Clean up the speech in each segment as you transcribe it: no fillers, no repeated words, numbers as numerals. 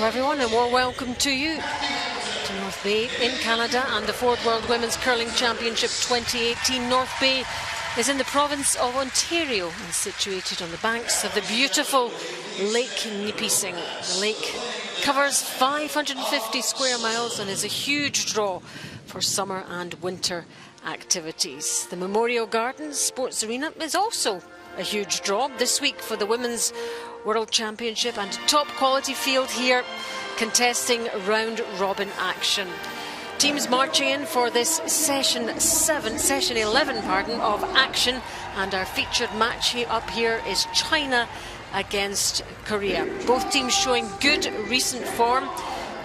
Hello everyone and warm welcome to you to North Bay in Canada and the Ford World Women's Curling Championship 2018. North Bay is in the province of Ontario and situated on the banks of the beautiful Lake Nipissing. The lake covers 550 square miles and is a huge draw for summer and winter activities. The Memorial Gardens Sports Arena is also a huge draw this week for the Women's World Championship and top quality field here contesting round robin action. Teams marching in for this session 11 of action, and our featured match up here is China against Korea. Both teams showing good recent form.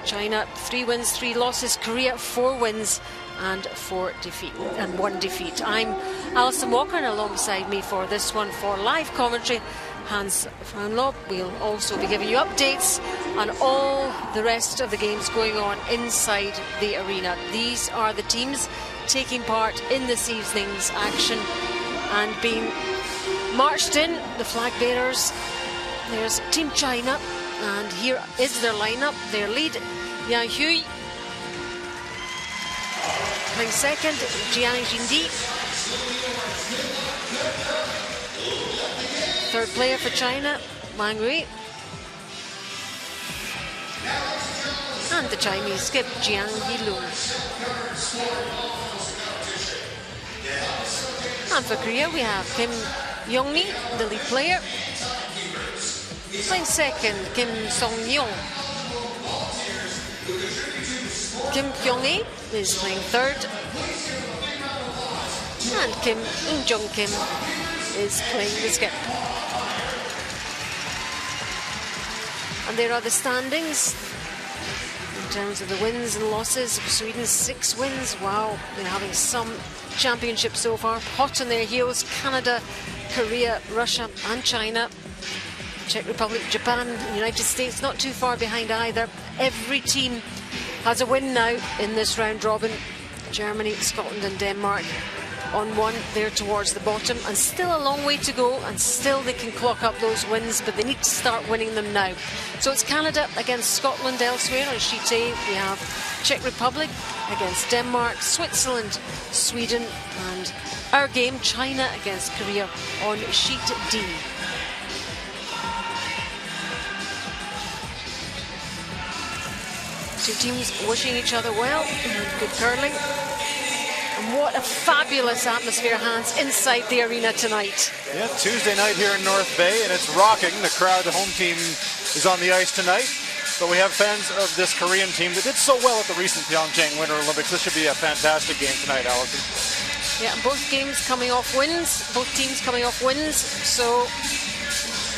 China 3 wins, 3 losses, Korea 4 wins and 1 defeat. I'm Alison Walker, and alongside me for this one for live commentary, Hans Frauenlob. We'll also be giving you updates on all the rest of the games going on inside the arena. These are the teams taking part in this evening's action and being marched in, the flag bearers. There's Team China, and here is their lineup. Their lead, Yang Hui. Playing second, Jiang Jindi. Third player for China, Wang Rui. And the Chinese skip, Jiang Yilun. And for Korea, we have Kim Yong-mi, the lead player. Playing second, Kim Song-yeon. Kim Kyung-hee is playing third. And Kim In-jung-kim is playing the skip. And there are the standings in terms of the wins and losses. Sweden 6 wins. Wow, they're having some championships so far. Hot on their heels. Canada, Korea, Russia and China. Czech Republic, Japan, United States not too far behind either. Every team has a win now in this round robin. Germany, Scotland and Denmark on one there towards the bottom, and still a long way to go, and still they can clock up those wins, but they need to start winning them now. So it's Canada against Scotland elsewhere on sheet A. We have Czech Republic against Denmark, Switzerland, Sweden, and our game China against Korea on sheet D. Two teams wishing each other well and good curling. And what a fabulous atmosphere, Hans, inside the arena tonight. Yeah, Tuesday night here in North Bay, and it's rocking. The crowd, the home team, is on the ice tonight. But we have fans of this Korean team that did so well at the recent Pyeongchang Winter Olympics. This should be a fantastic game tonight, Alison. Yeah, both games coming off wins, both teams coming off wins. So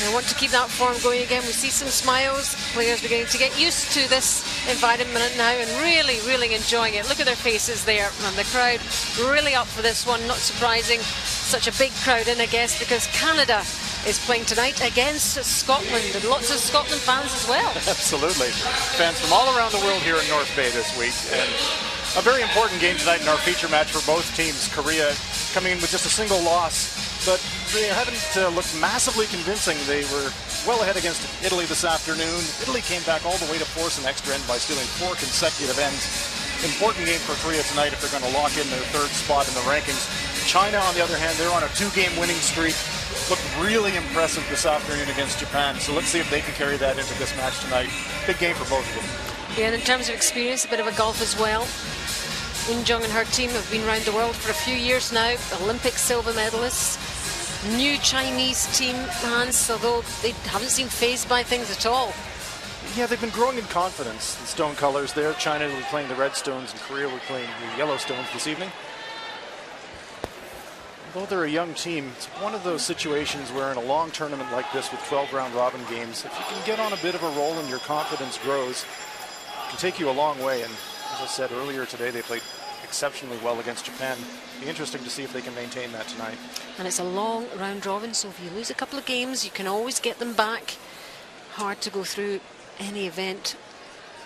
I want to keep that form going again. We see some smiles. Players beginning to get used to this environment now and really, really enjoying it. Look at their faces there, and the crowd really up for this one. Not surprising, such a big crowd in, I guess, because Canada is playing tonight against Scotland, and lots of Scotland fans as well. Absolutely. Fans from all around the world here in North Bay this week, and a very important game tonight in our feature match for both teams. Korea coming in with just a single loss, but they haven't looked massively convincing. They were well ahead against Italy this afternoon. Italy came back all the way to force an extra end by stealing 4 consecutive ends. Important game for Korea tonight if they're going to lock in their 3rd spot in the rankings. China, on the other hand, they're on a 2-game winning streak. Looked really impressive this afternoon against Japan. So let's see if they can carry that into this match tonight. Big game for both of them. Yeah, and in terms of experience, a bit of a gulf as well. In-jung and her team have been around the world for a few years now. Olympic silver medalists. New Chinese team, Hans, although they haven't seemed phased by things at all. Yeah, they've been growing in confidence. The stone colors there. China will be playing the red stones, and Korea will be playing the yellow stones this evening. Although they're a young team, it's one of those situations where in a long tournament like this with 12 round robin games, if you can get on a bit of a roll and your confidence grows, it can take you a long way. And as I said earlier today, they played exceptionally well against Japan. Be interesting to see if they can maintain that tonight. And it's a long round robin, so if you lose a couple of games, you can always get them back. Hard to go through any event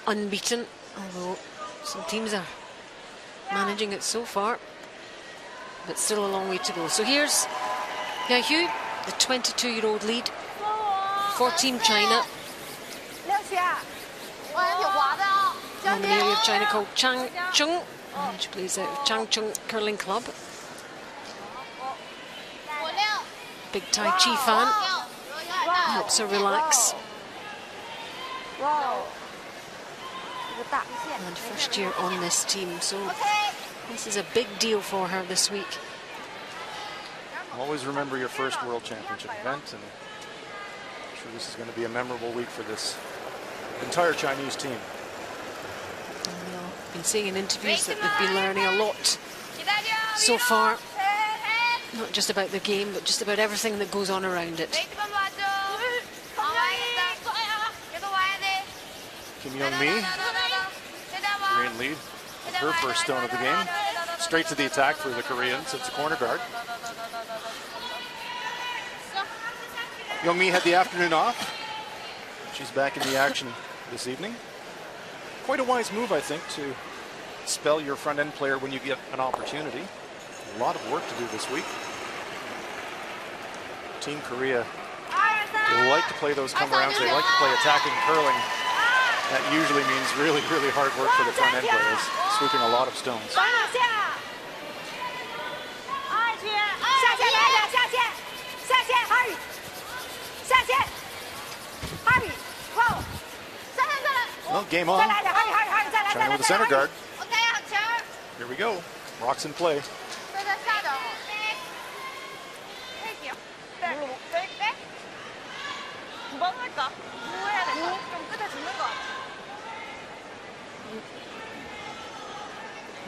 unbeaten, although some teams are managing it so far, but still a long way to go. So here's Yang Hui, the 22-year-old lead for Team China. From an area of China called Changchun. And she plays out of Changchun Curling Club. Big Tai Chi fan. Helps her relax. And first year on this team, so this is a big deal for her this week. Always remember your first World Championship event, and I'm sure this is going to be a memorable week for this entire Chinese team. I've been seeing in interviews that they've been learning a lot so far, not just about the game, but just about everything that goes on around it. Kim Young-mi, Korean lead, with her first stone of the game. Straight to the attack for the Koreans. It's a corner guard. Young-mi had the afternoon off. She's back in the action this evening. Quite a wise move, I think, to spell your front-end player when you get an opportunity. A lot of work to do this week. Team Korea, they like to play those come-arounds. They like to play attacking curling. That usually means really, really hard work for the front-end players, sweeping a lot of stones. Well, game on. China with the center guard. Here we go. Rocks in play.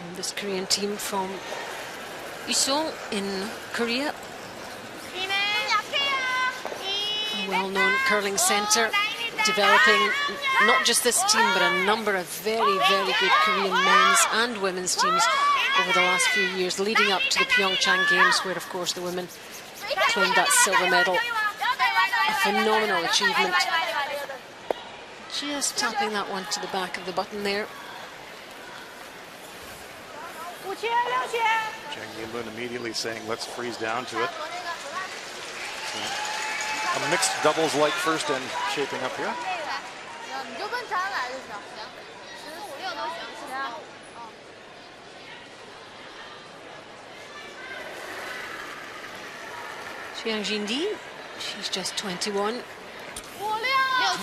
And this Korean team from Iseong in Korea, a well-known curling centre, developing not just this team but a number of very, very good Korean men's and women's teams over the last few years, leading up to the Pyeongchang Games, where of course the women claimed that silver medal. A phenomenal achievement. Just tapping that one to the back of the button there. Chang Yilun immediately saying, let's freeze down to it. So, a mixed doubles-like first end shaping up here. Chiang Jin-di, she's just 21.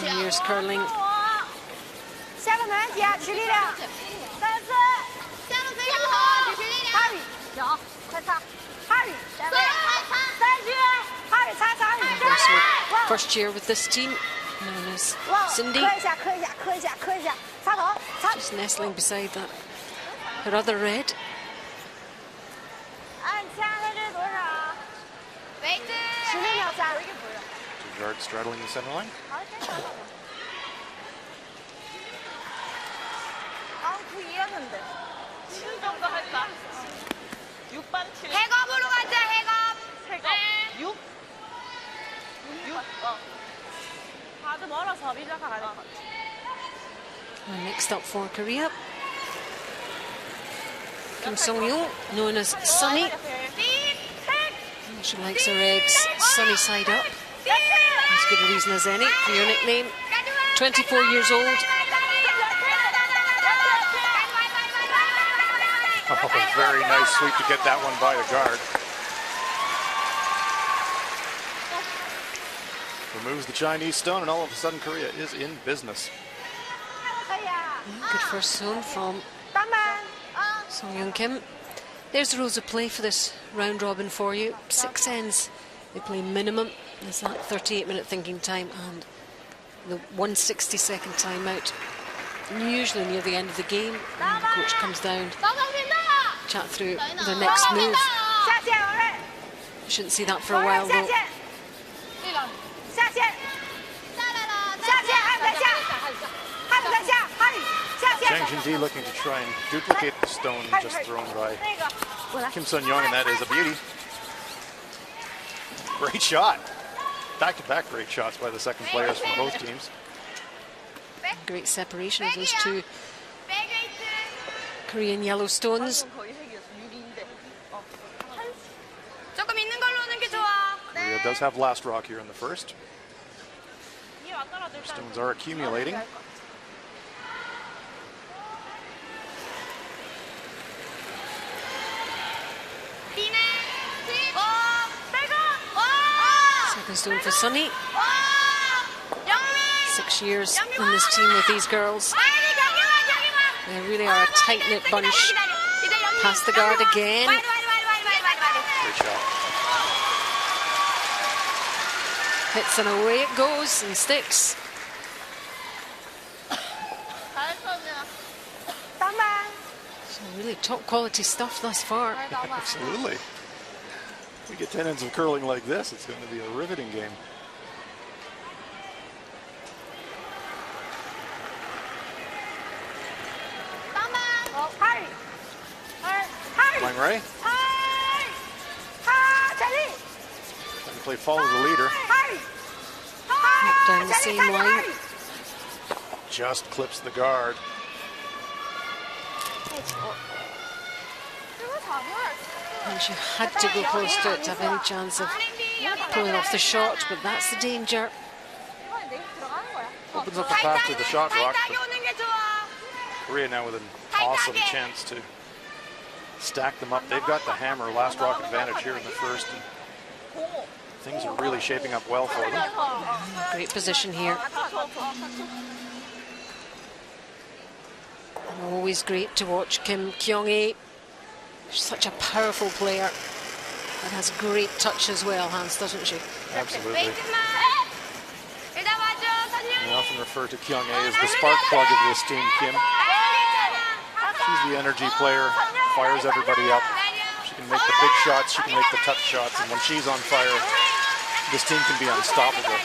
10 years curling. First year with this team, known as Cindy. Just nestling beside that, her other red. Two guards straddling the center line. And next up for Korea, Kim Song-young, known as Sunny. She likes her eggs sunny side up. As good a reason as any for your nickname. 24 years old. Oh, very nice sweep to get that one by the guard. Removes the Chinese stone, and all of a sudden Korea is in business. Good first zone from Song-young Kim. There's the rules of play for this round robin for you. 6 ends. They play minimum. There's that 38-minute thinking time and the 160-second timeout. Usually near the end of the game, and the coach comes down, chat through their next move. Shouldn't see that for a while though. Chang Jin-di looking to try and duplicate the stone just thrown by Kim Sun-young, and that is a beauty. Great shot. Back-to-back great shots by the second players from both teams. Great separation of those two Korean yellow stones. Korea does have last rock here in the first. Stones are accumulating. Second stone for Sunny. 6 years in this team with these girls. They really are a tight-knit bunch. Past the guard again. Great shot. Hits and away it goes and sticks. So really top quality stuff thus far. Absolutely. We get 10 ends of curling like this, it's going to be a riveting game. Wang Ray. Trying to play follow the leader. Up down the same line. Just clips the guard. And she had to go close to it to have any chance of pulling off the shot, but that's the danger. Opens up the path to the shot rock. Korea now with an awesome chance to stack them up. They've got the hammer last rock advantage here in the first. And things are really shaping up well for them. Great position here. And always great to watch Kim Kyung-hee. She's such a powerful player and has great touch as well, Hans, doesn't she? Absolutely. I often refer to Kyung-hee as the spark plug of this team, Kim. She's the energy player, fires everybody up. She can make the big shots, she can make the tough shots, and when she's on fire, this team can be unstoppable.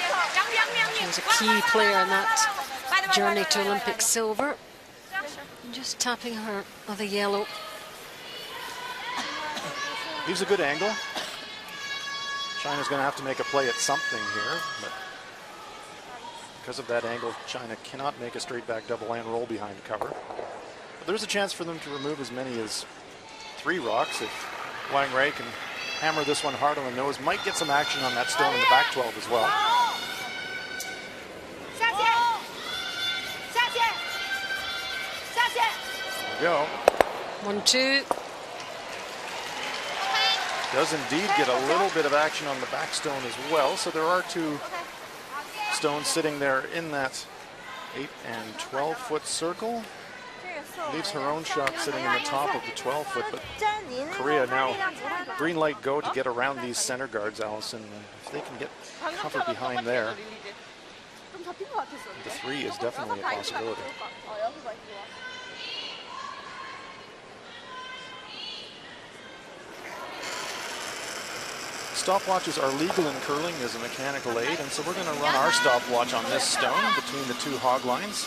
She was a key player in that journey to Olympic silver. And just tapping her other yellow. Leaves a good angle. China's going to have to make a play at something here, but because of that angle, China cannot make a straight back double and roll behind cover. But there's a chance for them to remove as many as 3 rocks if Wang Ray can hammer this one hard on the nose. Might get some action on that stone in the back 12 as well. There we go. 1-2. Does indeed get a little bit of action on the back stone as well. So there are 2 stones sitting there in that 8 and 12-foot circle. Leaves her own shot sitting in the top of the 12-foot, but Korea now green light go to get around these center guards, Allison. If they can get cover behind there, the 3 is definitely a possibility. Stopwatches are legal in curling as a mechanical aid, and so we're going to run our stopwatch on this stone between the 2 hog lines.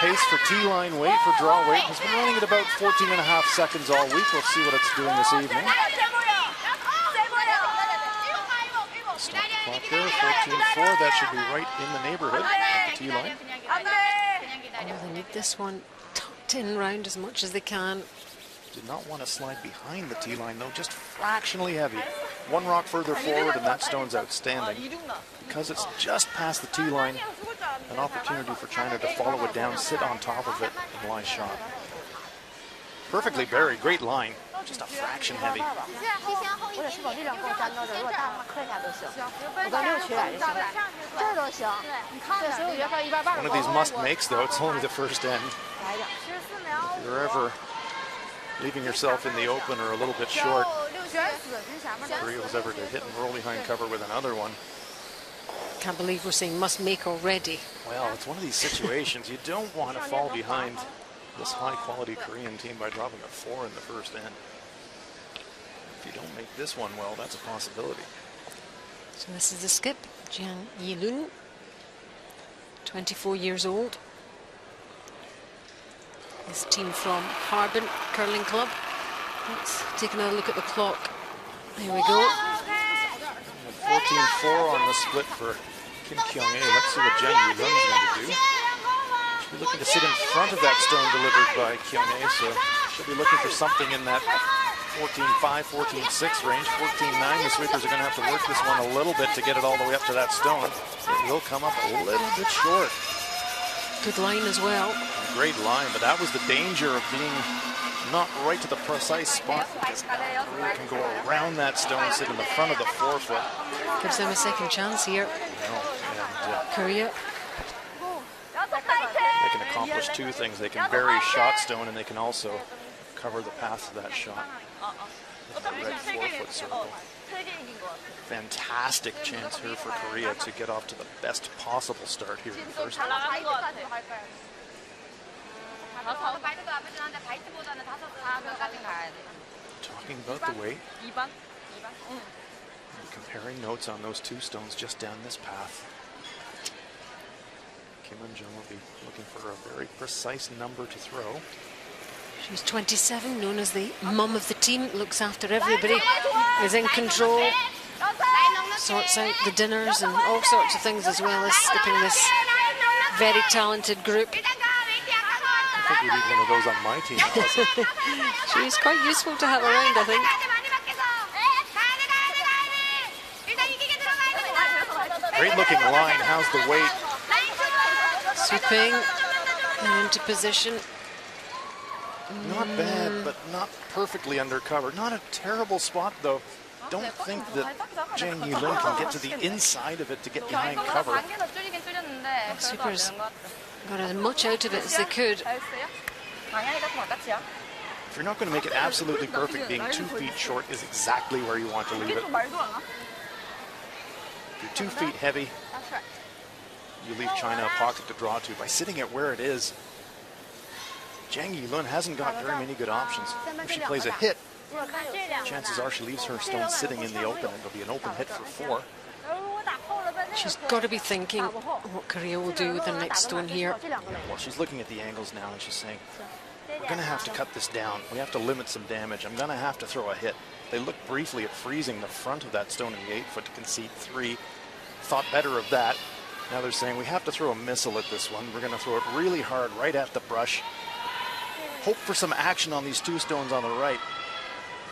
Pace for T-line weight for draw weight has been running at about 14.5 seconds all week. We'll see what it's doing this evening. Stop the clock there, 14.4. That should be right in the neighborhood of the T-line. Oh, they need this one tucked in round as much as they can. Did not want to slide behind the T-line though, just fractionally heavy. 1 rock further forward and that stone's outstanding. Because it's just past the T-line, an opportunity for China to follow it down, sit on top of it, and lie shot. Perfectly buried, great line, just a fraction heavy. One of these must-makes though, it's only the first end. If you're ever leaving yourself in the open or a little bit short, Korea was ever to hit and roll behind cover with another one. Can't believe we're saying must make already. Well, it's one of these situations. You don't want to fall behind this high-quality Korean team by dropping a 4 in the first end. If you don't make this one well, that's a possibility. So this is the skip, Jiang Yilun, 24 years old. This team from Harbin Curling Club. Let's take another look at the clock. Here we go. 14-4 on the split for Kim Kyung-hee. Let's see what Jiang Yilun's going to do. She'll be looking to sit in front of that stone delivered by Kyung-hee, so she'll be looking for something in that 14-5, 14-6 range. 14-9, the sweepers are going to have to work this one a little bit to get it all the way up to that stone. It will come up a little bit short. Good line as well. Great line, but that was the danger of being not right to the precise spot, because Korea can go around that stone, sit in the front of the forefoot. Gives them a second chance here. And Korea. they can accomplish two things. They can bury shot stone, and they can also cover the path of that shot. The red forefoot circle. Fantastic chance here for Korea to get off to the best possible start here in the first half. Talking about the weight. Comparing notes on those two stones just down this path. Kim Eun-jung will be looking for a very precise number to throw. She's 27, known as the mum of the team, looks after everybody, is in control, sorts out the dinners and all sorts of things, as well as skipping this very talented group. I think we need one of those on my team also. She's quite useful to have around, I think. Great looking line. How's the weight? Sweeping and into position. Not bad, but not perfectly undercover. Not a terrible spot, though. Don't think that Jang Yi-lun can get to the inside of it to get behind cover. Sweepers got as much out of it as they could. If you're not going to make it absolutely perfect, being 2 feet short is exactly where you want to leave it. If you're 2 feet heavy, you leave China a pocket to draw to. By sitting it where it is, Jang Yi-lun hasn't got very many good options. If she plays a hit, chances are she leaves her stone sitting in the open, and it'll be an open hit for 4. She's got to be thinking what Korea will do with the next stone here. Yeah, well, she's looking at the angles now, and she's saying, we're going to have to cut this down. We have to limit some damage. I'm going to have to throw a hit. They looked briefly at freezing the front of that stone in the 8-foot to concede 3. Thought better of that. Now they're saying we have to throw a missile at this one. We're going to throw it really hard right at the brush. Hope for some action on these 2 stones on the right.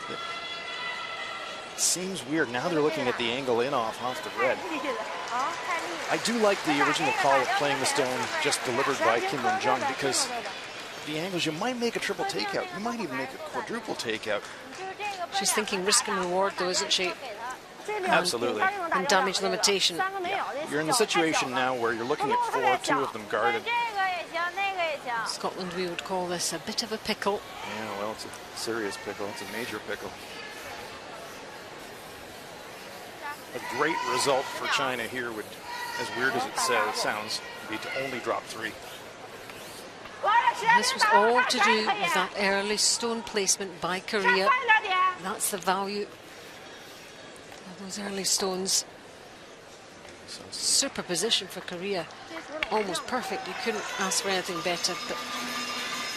It seems weird. Now they're looking at the angle off the red. I do like the original call of playing the stone just delivered by Kim Eun-jung, because the angles, you might make a triple takeout. You might even make a quadruple takeout. She's thinking risk and reward, though, isn't she? Absolutely. And damage limitation. Yeah. You're in the situation now where you're looking at 4, 2 of them guarded. In Scotland, we would call this a bit of a pickle. Yeah, well, it's a serious pickle. It's a major pickle. A great result for China here would, as weird as it sounds, be to only drop 3. And this was all to do with that early stone placement by Korea. That's the value of those early stones. Super position for Korea. Almost perfect. You couldn't ask for anything better. But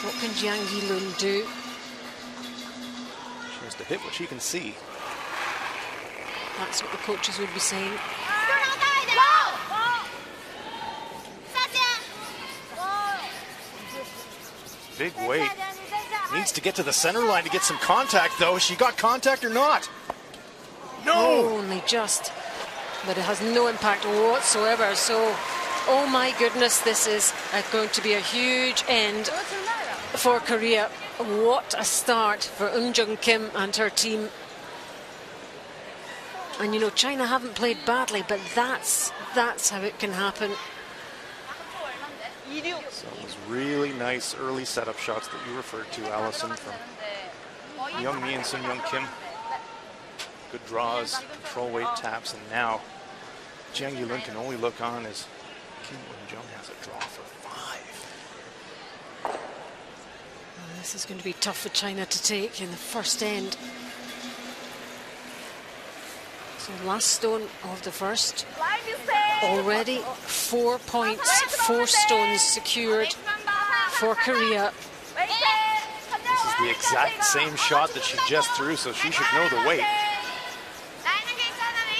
what can Jang Yi-lun do? She has to hit what she can see. That's what the coaches would be saying. Big weight. Needs to get to the center line to get some contact, though. She got contact or not? No! Only just. But it has no impact whatsoever. So, oh my goodness, this is going to be a huge end for Korea. What a start for Eun-jung Kim and her team. And you know, China haven't played badly, but that's how it can happen. So it was really nice early setup shots that you referred to, Allison, from Youngmi and Sun-young Kim. Good draws, control weight taps, and now Jang Yi-lun can only look on as Kim Eun-jung has a draw for 5. Well, this is going to be tough for China to take in the first end. So last stone of the first. Already 4 points, 4 stones secured for Korea. This is the exact same shot that she just threw, so she should know the weight.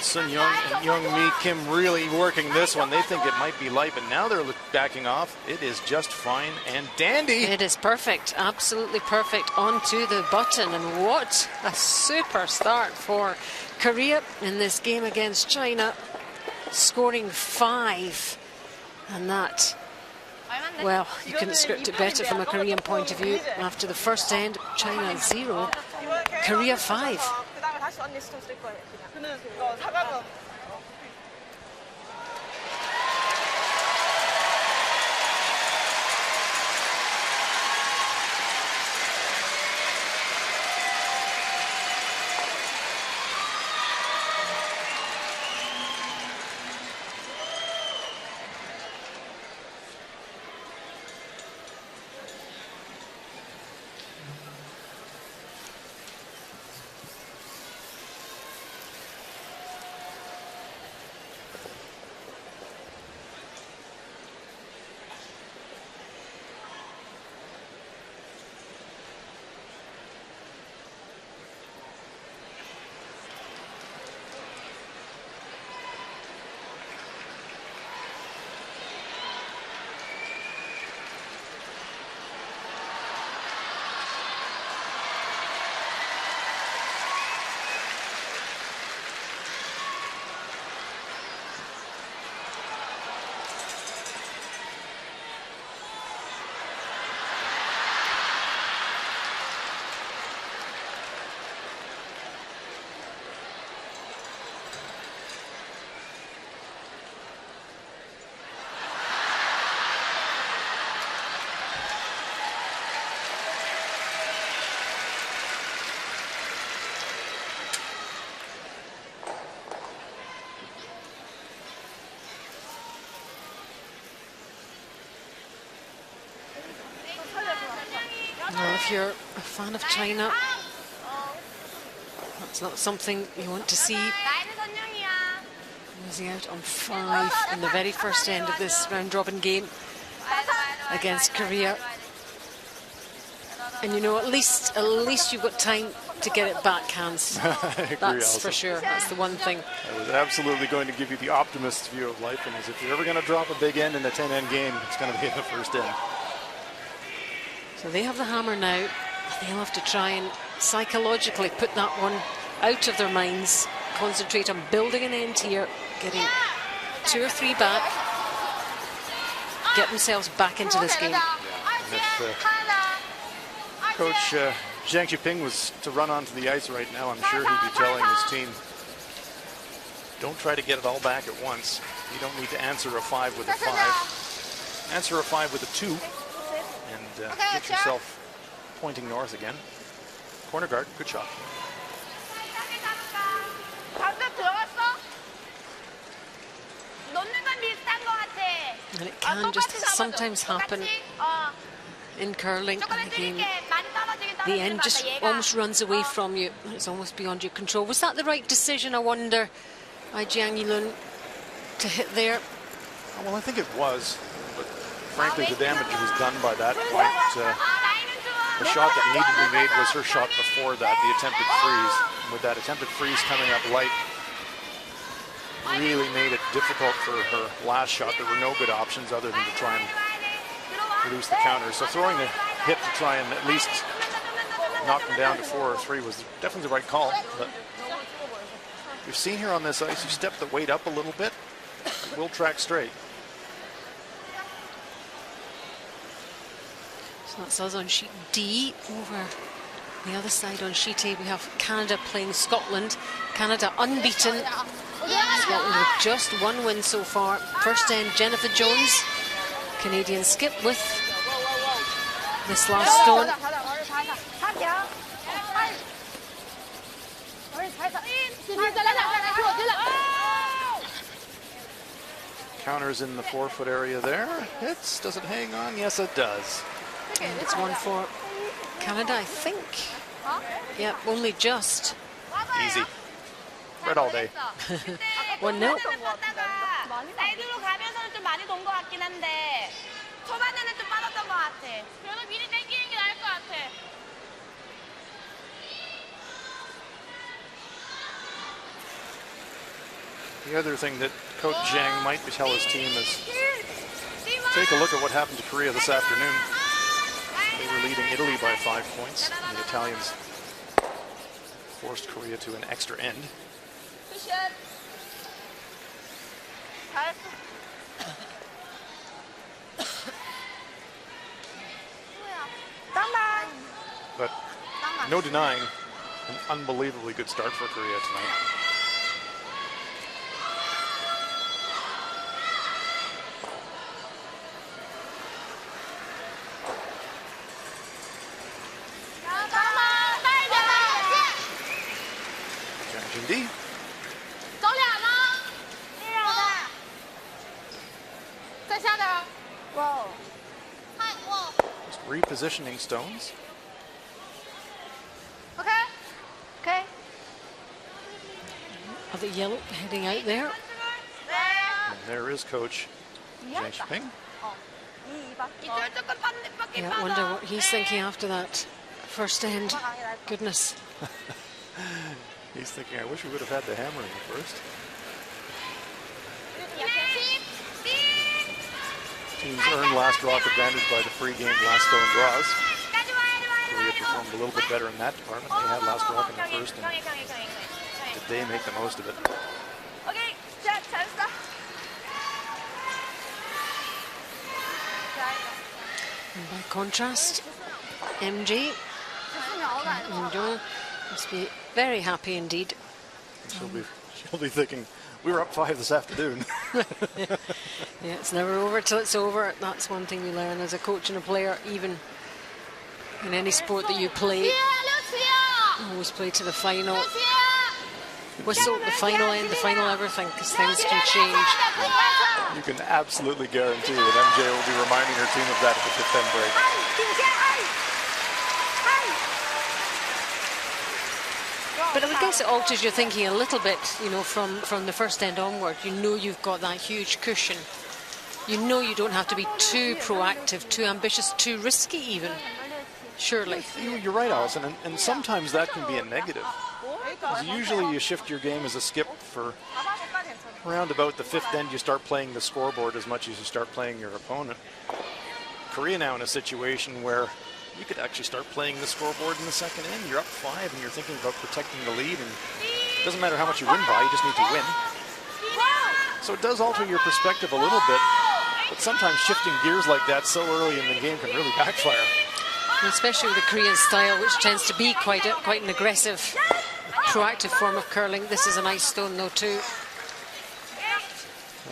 Sun-young and Youngmi Kim really working this one. They think it might be light, but now they're backing off. It is just fine and dandy. It is perfect, absolutely perfect, onto the button. And what a super start for Korea in this game against China, scoring 5. And that Well, you couldn't script it better from a Korean point of view. After the first end, China 0, Korea 5. Well, if you're a fan of China, that's not something you want to see. Losing out on 5 in the very first end of this round-robin game against Korea. And you know, at least you've got time to get it back, Hans. That's for sure. That's the one thing. I was absolutely going to give you the optimist's view of life, and as if you're ever going to drop a big end in a 10-end game, it's going to be in the first end. So they have the hammer now. They'll have to try and psychologically put that one out of their minds, concentrate on building an end here, getting 2 or 3 back, get themselves back into this game. If Coach Zhang Qiping was to run onto the ice right now, I'm sure he'd be telling his team, don't try to get it all back at once. You don't need to answer a 5 with a 5. Answer a 5 with a 2. And get yourself pointing north again. Corner guard, good shot. And it can just sometimes happen in curling. And again, the end just almost runs away from you. It's almost beyond your control. Was that the right decision, I wonder, by Jiang Yilun to hit there? Well, I think it was. But frankly, the damage was done by that point. The shot that needed to be made was her shot before that, the attempted freeze. And with that attempted freeze coming up light, really made it difficult for her last shot. There were no good options other than to try and produce the counter. So throwing the hit to try and at least knock them down to 4 or 3 was definitely the right call. But we've seen here on this ice, you step the weight up a little bit, it will track straight. So that's us on sheet D. Over the other side on sheet A, we have Canada playing Scotland. Canada unbeaten. Scotland with just 1 win so far. First end, Jennifer Jones, Canadian skip with this last stone. Counters in the 4-foot area there. Hits, does it hang on? Yes, it does. And it's 1 for Canada, I think. Yeah, only just. Easy. Red all day. 1-0. The other thing that Coach Zhang might tell his team is take a look at what happened to Korea this afternoon. They were leading Italy by 5 points, and the Italians forced Korea to an extra end. But no denying an unbelievably good start for Korea tonight. Jin Di. Just repositioning stones. Okay. Are the yellow heading out there? And there is coach Zhang Shiping. Yeah, I wonder what he's thinking after that first end. Goodness. He's thinking, I wish we would have had the hammer in the first. Teams earn last rock advantage by the free game last stone draws. Korea performed a little bit better in that department. They had last rock in the first, and did they make the most of it? And by contrast, MJ must be very happy indeed. She'll be thinking, we were up 5 this afternoon. Yeah, it's never over till it's over. That's one thing we learn as a coach and a player, even in any sport that you play. Always play to the final whistle, the final end, the final everything, because things can change. You can absolutely guarantee that MJ will be reminding her team of that at the 5th end break. But I guess it alters your thinking a little bit, you know, from the first end onward. You know you've got that huge cushion. You know you don't have to be too proactive, too ambitious, too risky even, surely. You're right, Alison, and sometimes that can be a negative. Because usually you shift your game as a skip for around about the 5th end, you start playing the scoreboard as much as you start playing your opponent. Korea now in a situation where you could actually start playing the scoreboard in the 2nd end. You're up 5 and you're thinking about protecting the lead, and it doesn't matter how much you win by, you just need to win. So it does alter your perspective a little bit, but sometimes shifting gears like that so early in the game can really backfire. And especially with the Korean style, which tends to be quite an aggressive, proactive form of curling. This is a nice stone though too.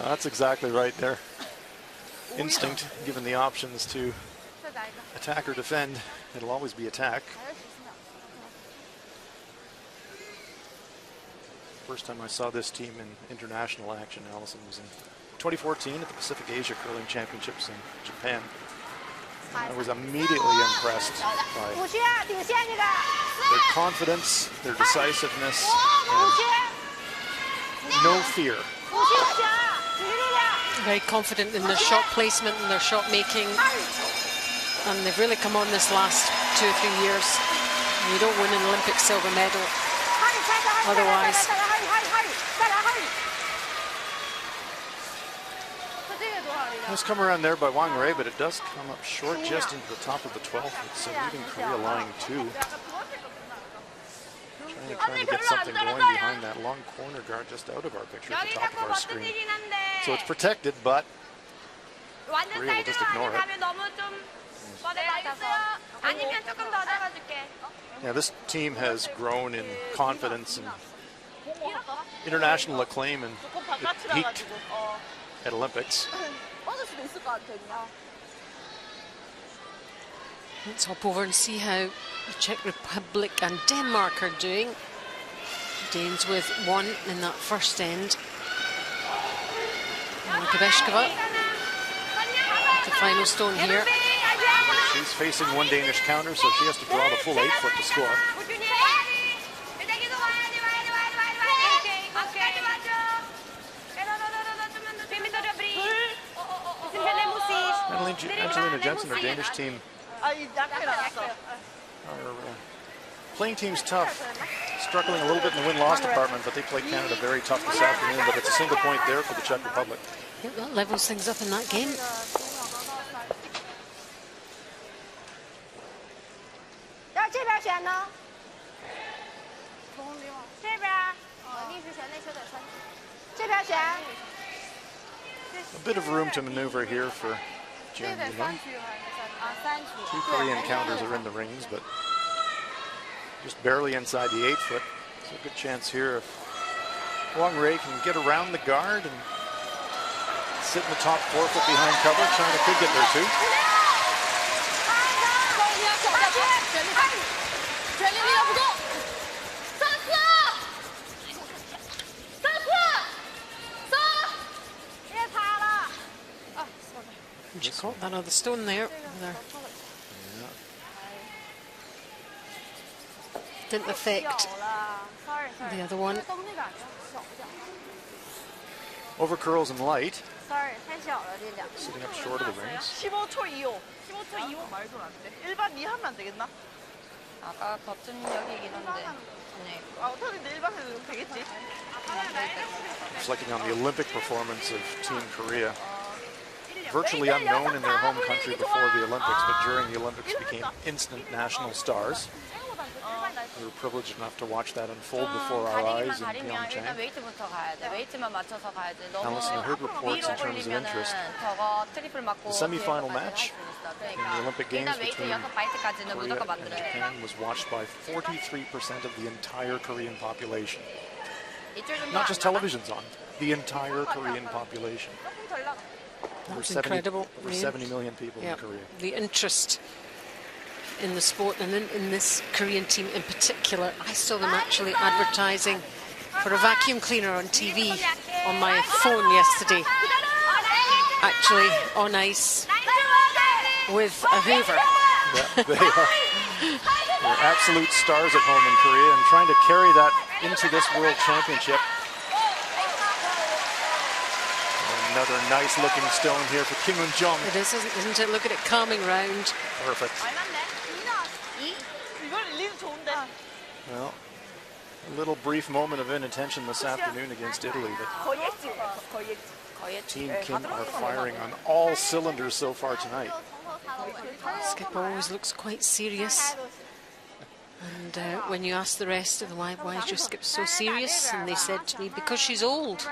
That's exactly right there. Instinct, given the options to attack or defend, it'll always be attack. First time I saw this team in international action, Alison, was in 2014 at the Pacific Asia Curling Championships in Japan. I was immediately impressed by their confidence, their decisiveness, and no fear. Very confident in their shot placement and their shot making. And they've really come on this last 2 or 3 years. You don't win an Olympic silver medal otherwise. It's come around there by Wang Rui, but it does come up short just into the top of the 12th. It's leaving Korea lying 2. Trying to get something going behind that long corner guard just out of our picture at the top of our screen. So it's protected, but Korea will just ignore it. Yeah, this team has grown in confidence and international acclaim, and it peaked at Olympics. Let's hop over and see how the Czech Republic and Denmark are doing. Danes with 1 in that first end. Gabeshkova, the final stone here. She's facing 1 Danish counter, so she has to draw the full 8-foot to score. Angelina Jensen, her Danish team, are playing teams tough. Struggling a little bit in the win-loss department, but they play Canada very tough this afternoon. But it's a single point there for the Czech Republic. Yep, that levels things up in that game. A bit of room to maneuver here for Jiang Yulin. 2 Korean counters are in the rings, but just barely inside the 8 foot. So a good chance here if Wang Rui can get around the guard and sit in the top 4 foot behind cover. China could get there too. She caught that other stone there. Didn't affect the other one. Over curls and light. Sorry, 太小了这两. Sitting up short of the rings. 15초 25. 15초 25 말도 안 돼. 일반 2 하면 안 되겠나? 아까 버튼력이긴 한데. 아, 어떻게 일반 해도 되겠지? Reflecting on the Olympic performance of Team Korea. Virtually unknown in their home country before the Olympics, but during the Olympics became instant national stars. We were privileged enough to watch that unfold before our eyes in Pyeongchang. Allison, I heard reports in terms of interest. The semi-final match in the Olympic Games between Korea and Japan was watched by 43% of the entire Korean population. Not just television's on, the entire Korean population. That's incredible. Over 70 million people in Korea. The interest in the sport and in this Korean team in particular. I saw them actually advertising for a vacuum cleaner on TV on my phone yesterday. Actually on ice with a Hoover. Yeah, they're absolute stars at home in Korea and trying to carry that into this World Championship. Another nice looking stone here for Kim Eun-jung. It is, isn't it? Look at it calming round. Perfect. Well, a little brief moment of inattention this afternoon against Italy, but Team Kim are firing on all cylinders so far tonight. Skip always looks quite serious. And when you ask the rest of them why is your Skip so serious, and they said to me, because she's old.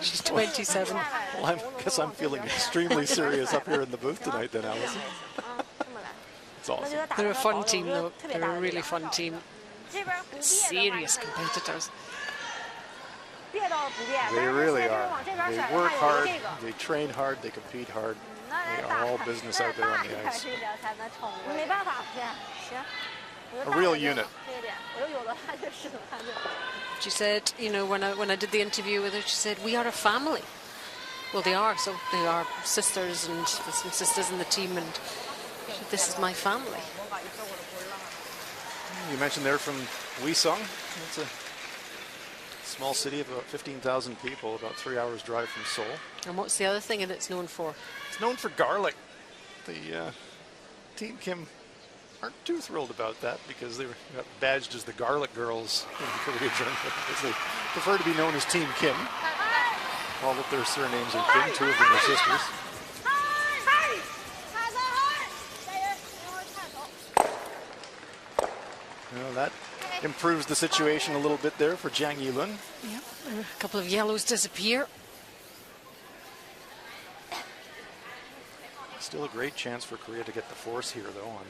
She's 27. Well, I guess I'm feeling extremely serious up here in the booth tonight then, Allison. It's awesome. They're a fun team though. They're a really fun team. Serious competitors. They really are. They work hard, they train hard, they compete hard. They are all business out there on the ice. A real unit. She said, you know, when I did the interview with her, she said, we are a family. Well, they are. So they are sisters, and there's some sisters in the team, and she said, this is my family. You mentioned they're from Uiseong. It's a small city of about 15,000 people, about 3 hours drive from Seoul. And what's the other thing that it's known for? It's known for garlic. The Team Kim aren't too thrilled about that because they got badged as the Garlic Girls in Korea because they prefer to be known as Team Kim. All of their surnames are Kim, 2 of them are sisters. Well, that improves the situation a little bit there for Jang Yi-lun. Yep, a couple of yellows disappear. Still a great chance for Korea to get the force here, though, on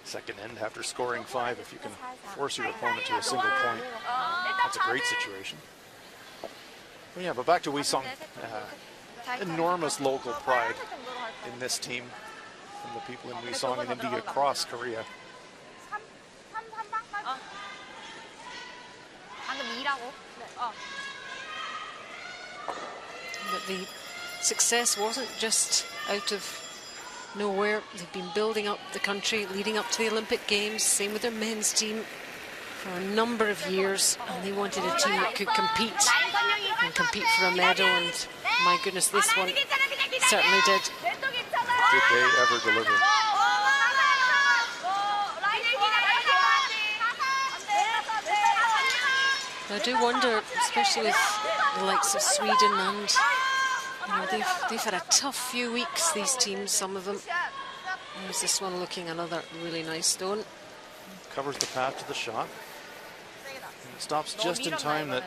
second end after scoring 5. If you can force your opponent to a single point, that's a great situation. Well, yeah, but back to Uiseong. Enormous local pride in this team from the people in Uiseong and indeed across Korea. But the success wasn't just out of nowhere. They've been building up the country leading up to the Olympic Games, same with their men's team, for a number of years, and they wanted a team that could compete for a medal, and my goodness, this one certainly did. Did they ever deliver? I do wonder, especially with the likes of Sweden, and you know, they've had a tough few weeks, these teams, some of them. There's this one looking another really nice stone. Covers the path to the shot. And it stops just in time that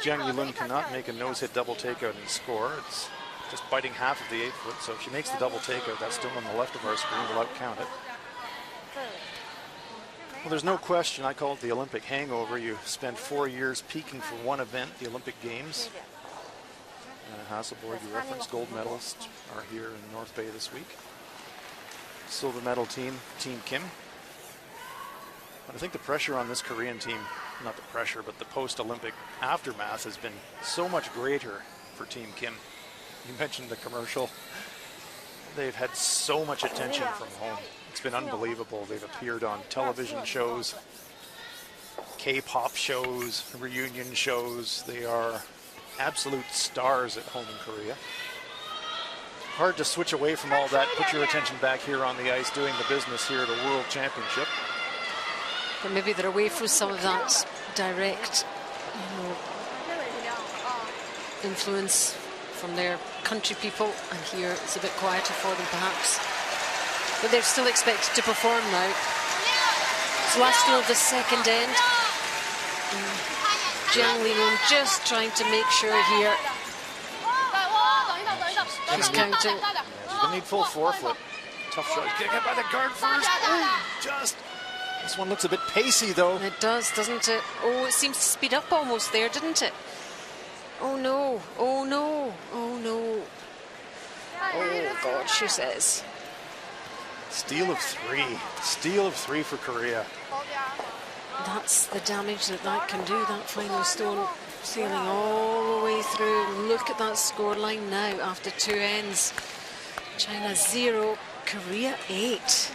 Jang Yi-lun cannot make a nose-hit double takeout and score. It's just biting half of the 8 foot, so if she makes the double takeout, that stone on the left of our screen will out-count it. Well, there's no question. I call it the Olympic hangover. You spend 4 years peaking for one event, the Olympic Games. Hasselborg, you referenced, gold medalists are here in North Bay this week. Silver medal team, Team Kim. But I think the pressure on this Korean team, not the pressure, but the post-Olympic aftermath has been so much greater for Team Kim. You mentioned the commercial. They've had so much attention from home. It's been unbelievable. They've appeared on television shows, K-pop shows, reunion shows. They are absolute stars at home in Korea. Hard to switch away from all that, put your attention back here on the ice doing the business here at a World Championship. But maybe they're away from some of that direct, influence from their country people, and here it's a bit quieter for them perhaps. But they're still expected to perform now. It's the last field of the second end. Jiang Li-moon just trying to make sure here. He's counting. Yeah, she's going to need full forefoot. Tough shot. Getting hit by the guard first. Oh, just. This one looks a bit pacey, though. It does, doesn't it? Oh, it seems to speed up almost there, didn't it? Oh, no. Oh, no. Oh, no. Oh, God, she says. Steal of 3. Steal of 3 for Korea. That's the damage that can do, that final stone sailing all the way through. Look at that scoreline now after 2 ends. China 0, Korea 8.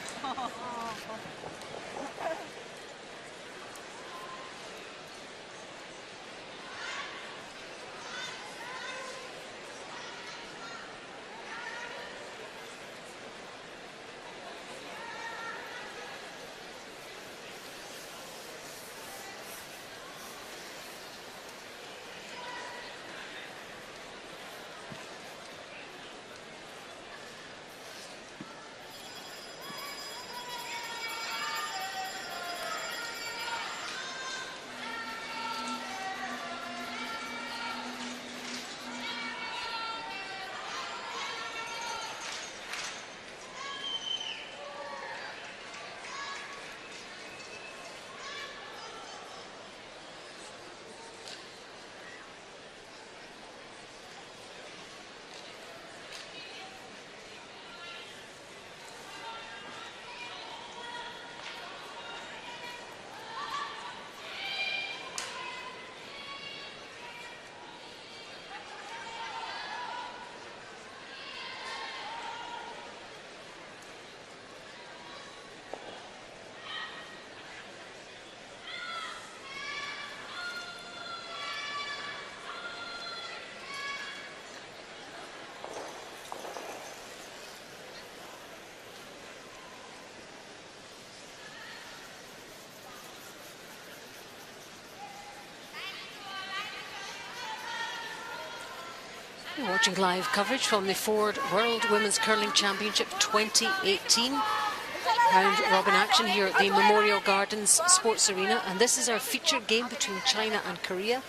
You're watching live coverage from the Ford World Women's Curling Championship 2018. Round robin action here at the Memorial Gardens Sports Arena, and this is our featured game between China and Korea.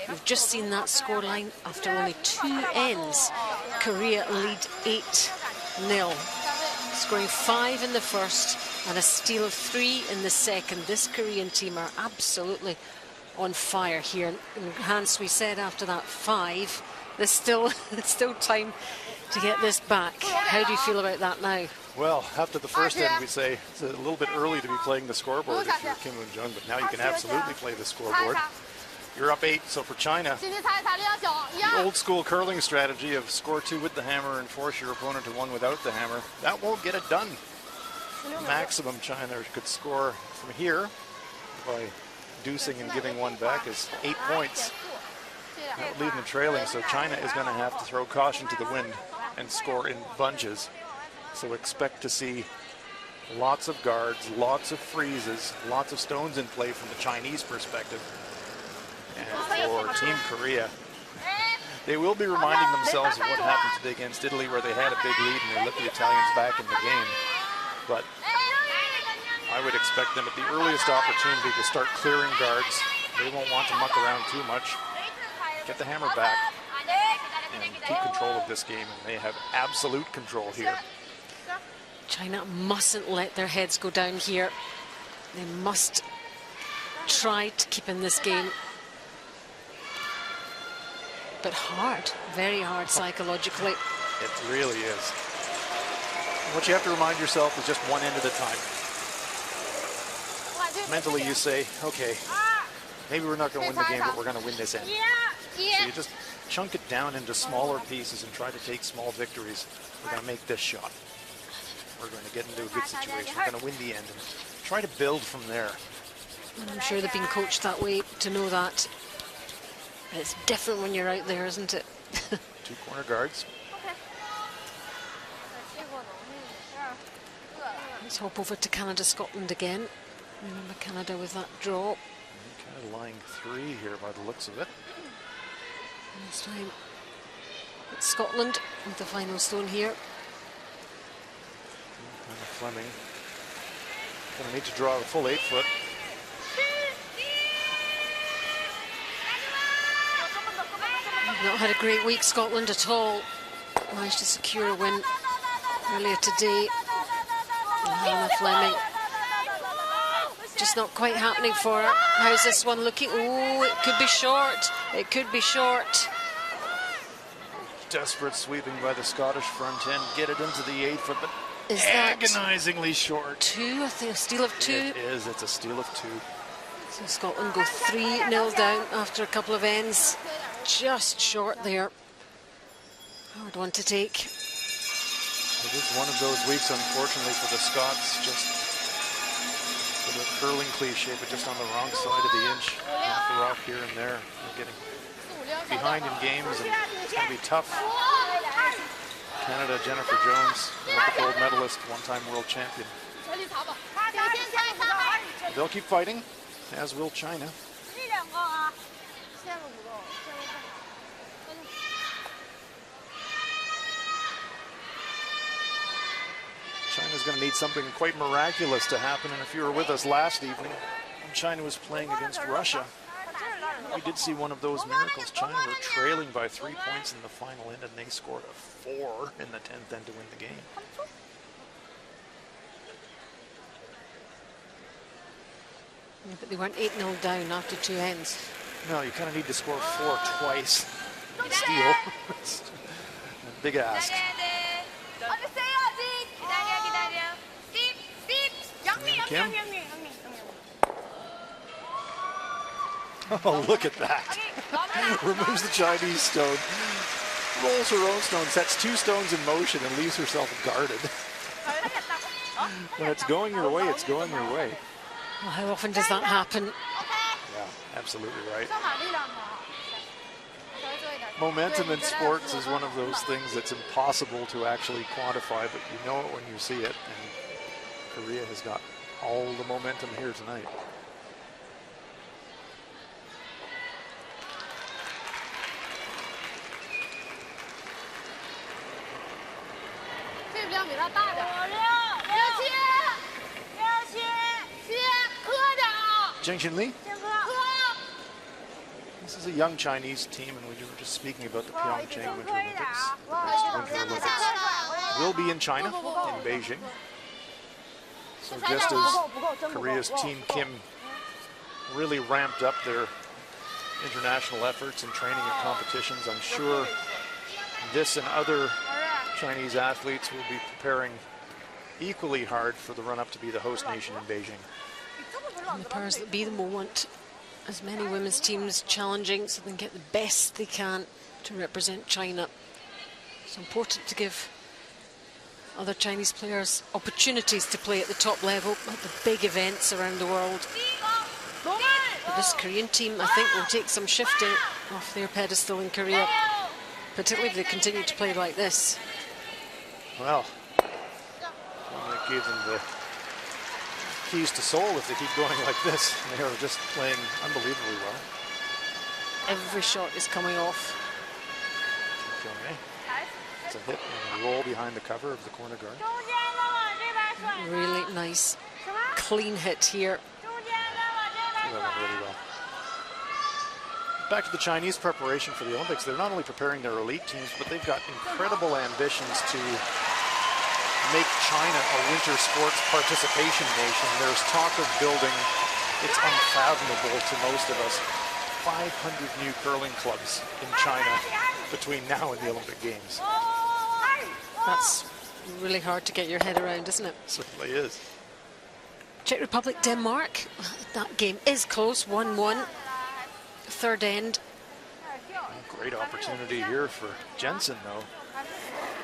We've just seen that scoreline after only 2 ends. Korea lead 8-0, scoring 5 in the first and a steal of 3 in the second. This Korean team are absolutely on fire here. And Hans, we said after that 5, there's still time to get this back. How do you feel about that now? Well, after the first end, we say it's a little bit early to be playing the scoreboard if you're Kim Eun-jung, but now you can absolutely play the scoreboard. You're up 8, so for China, the old school curling strategy of score 2 with the hammer and force your opponent to 1 without the hammer, that won't get it done. Maximum China could score from here by deucing and giving 1 back is 8 points. That would leave them trailing, so China is going to have to throw caution to the wind and score in bunches. So expect to see lots of guards, lots of freezes, lots of stones in play from the Chinese perspective. And for Team Korea, they will be reminding themselves of what happened today against Italy, where they had a big lead and they let the Italians back in the game. But I would expect them at the earliest opportunity to start clearing guards. They won't want to muck around too much. Get the hammer back and keep control of this game, and they have absolute control here. China mustn't let their heads go down here. They must try to keep in this game. But hard, very hard psychologically. It really is. What you have to remind yourself is just one end at a time. Mentally you say, okay, maybe we're not going to win the game, but we're going to win this end. So you just chunk it down into smaller pieces and try to take small victories. We're going to make this shot. We're going to get into a good situation. We're going to win the end and try to build from there. And I'm sure they've been coached that way to know that. It's different when you're out there, isn't it? 2 corner guards. Let's hop over to Canada-Scotland again. Remember Canada with that draw. Kind of lying 3 here by the looks of it. And this time it's Scotland with the final stone here. Fleming going to need to draw a full 8 foot. Not had a great week, Scotland, at all. Managed to secure a win earlier today. And Hannah Fleming. Just not quite happening for her. How's this one looking? Oh, it could be short. It could be short. Desperate sweeping by the Scottish front end. Get it into the 8 foot, but Is that agonizingly short. 2? I think a steal of 2. It is. It's a steal of 2. So Scotland go 3-0 down after a couple of ends. Just short there. Hard one to take. It is one of those weeks, unfortunately, for the Scots. Just for the curling cliche, but just on the wrong side of the inch. Off the rock here and there. They're getting behind in games, and it's going to be tough. Canada, Jennifer Jones, Olympic gold medalist, one-time world champion. They'll keep fighting, as will China. China's going to need something quite miraculous to happen, and if you were with us last evening, when China was playing against Russia, we did see one of those miracles. China were trailing by 3 points in the final end, and they scored a 4 in the 10th end to win the game. Yeah, but they weren't 8-0 down after 2 ends. No, you kind of need to score 4 twice and steal. It's a big ask. Kim? Oh, look at that. Removes the Chinese stone, rolls her own stone, sets 2 stones in motion, and leaves herself guarded. When it's going your way, it's going your way. Well, how often does that happen? Yeah, absolutely right. Momentum in sports is one of those things that's impossible to actually quantify, but you know it when you see it, and Korea has got all the momentum here tonight. Zheng Xinli. This is a young Chinese team, and we were just speaking about the Pyeongchang Winter Olympics. The next Winter Olympics will be in China, in Beijing. So just as Korea's Team Kim really ramped up their international efforts and training and competitions, I'm sure this and other Chinese athletes will be preparing equally hard for the run-up to be the host nation in Beijing. And the powers that be them will want as many women's teams challenging so they can get the best they can to represent China. It's important to give other Chinese players opportunities to play at the top level at the big events around the world. But this Korean team, I think, will take some shifting off their pedestal in Korea, particularly if they continue to play like this. Well, that gave them the keys to Seoul if they keep going like this. They are just playing unbelievably well. Every shot is coming off. Okay. It's a hit and a roll behind the cover of the corner guard. Really nice, clean hit here. That went really well. Back to the Chinese preparation for the Olympics. They're not only preparing their elite teams, but they've got incredible ambitions to make China a winter sports participation nation. There's talk of building, it's unfathomable to most of us, 500 new curling clubs in China between now and the Olympic Games. That's really hard to get your head around, isn't it? It certainly is. Czech Republic, Denmark. That game is close, 1-1. Third end. Great opportunity here for Jensen, though.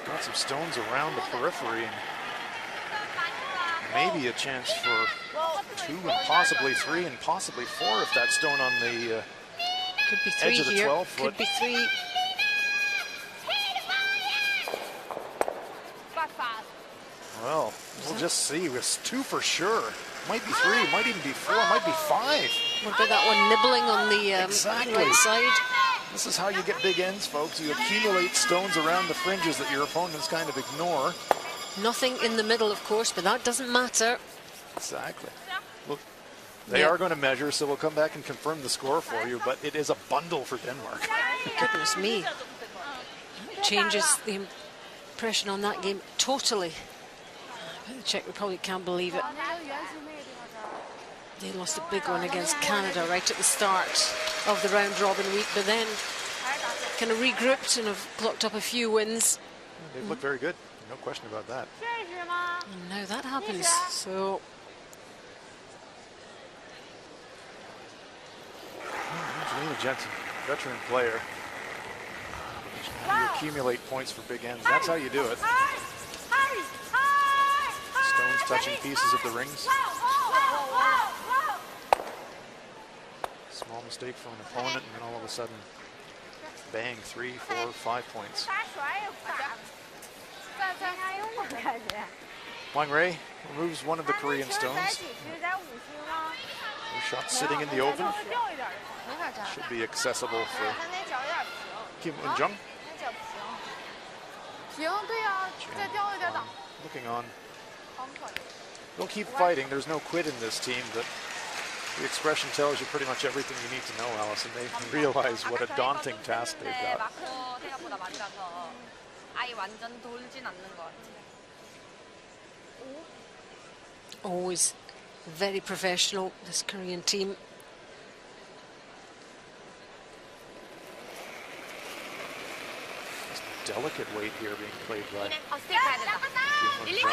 Got some stones around the periphery, and maybe a chance for 2 and possibly 3 and possibly 4 if that stone on the could be 3 edge of the here. 12-foot. Could be 3. Well, we'll just see. It's 2 for sure. Might be 3, might even be 4, might be 5. What about that one nibbling on the Exactly. right side? This is how you get big ends, folks. You accumulate stones around the fringes that your opponents kind of ignore. Nothing in the middle, of course, but that doesn't matter. Exactly. Look, they Yeah. are going to measure, so we'll come back and confirm the score for you, but it is a bundle for Denmark. Goodness me. Changes the impression on that game totally. The Czech Republic can't believe it. They lost a big one against Canada right at the start of the round robin week, but then kind of regrouped and have clocked up a few wins. They look very good, no question about that. And now that happens. So Angelina Jensen, veteran player. You accumulate points for big ends. That's how you do it. Stones touching pieces of the rings. Small mistake from an opponent, and then all of a sudden, bang, 3, 4, 5 points. Wang Rui removes one of the Korean stones. The shot sitting in the open. Should be accessible for Kim Un-jung. Looking on. They'll keep fighting. There's no quit in this team, but the expression tells you pretty much everything you need to know, Allison. They realize what a daunting task they've got. always very professional, this Korean team. Delicate weight here being played by Kim Un-jung.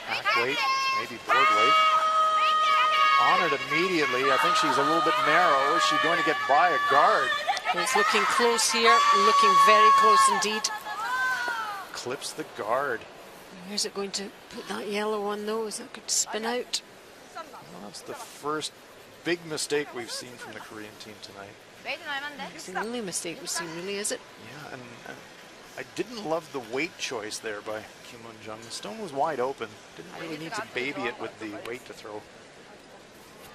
Half weight, maybe board weight. On it immediately. I think she's a little bit narrow. Is she going to get by a guard? It's looking close here, looking very close indeed. Clips the guard. Where's it going to put that yellow on though? Is that going to spin out? Well, that's the first big mistake we've seen from the Korean team tonight. It's the only mistake we've seen, really, is it? Yeah, and I didn't love the weight choice there by Kim Un-jung. The stone was wide open. Didn't really need to baby it with the weight to throw.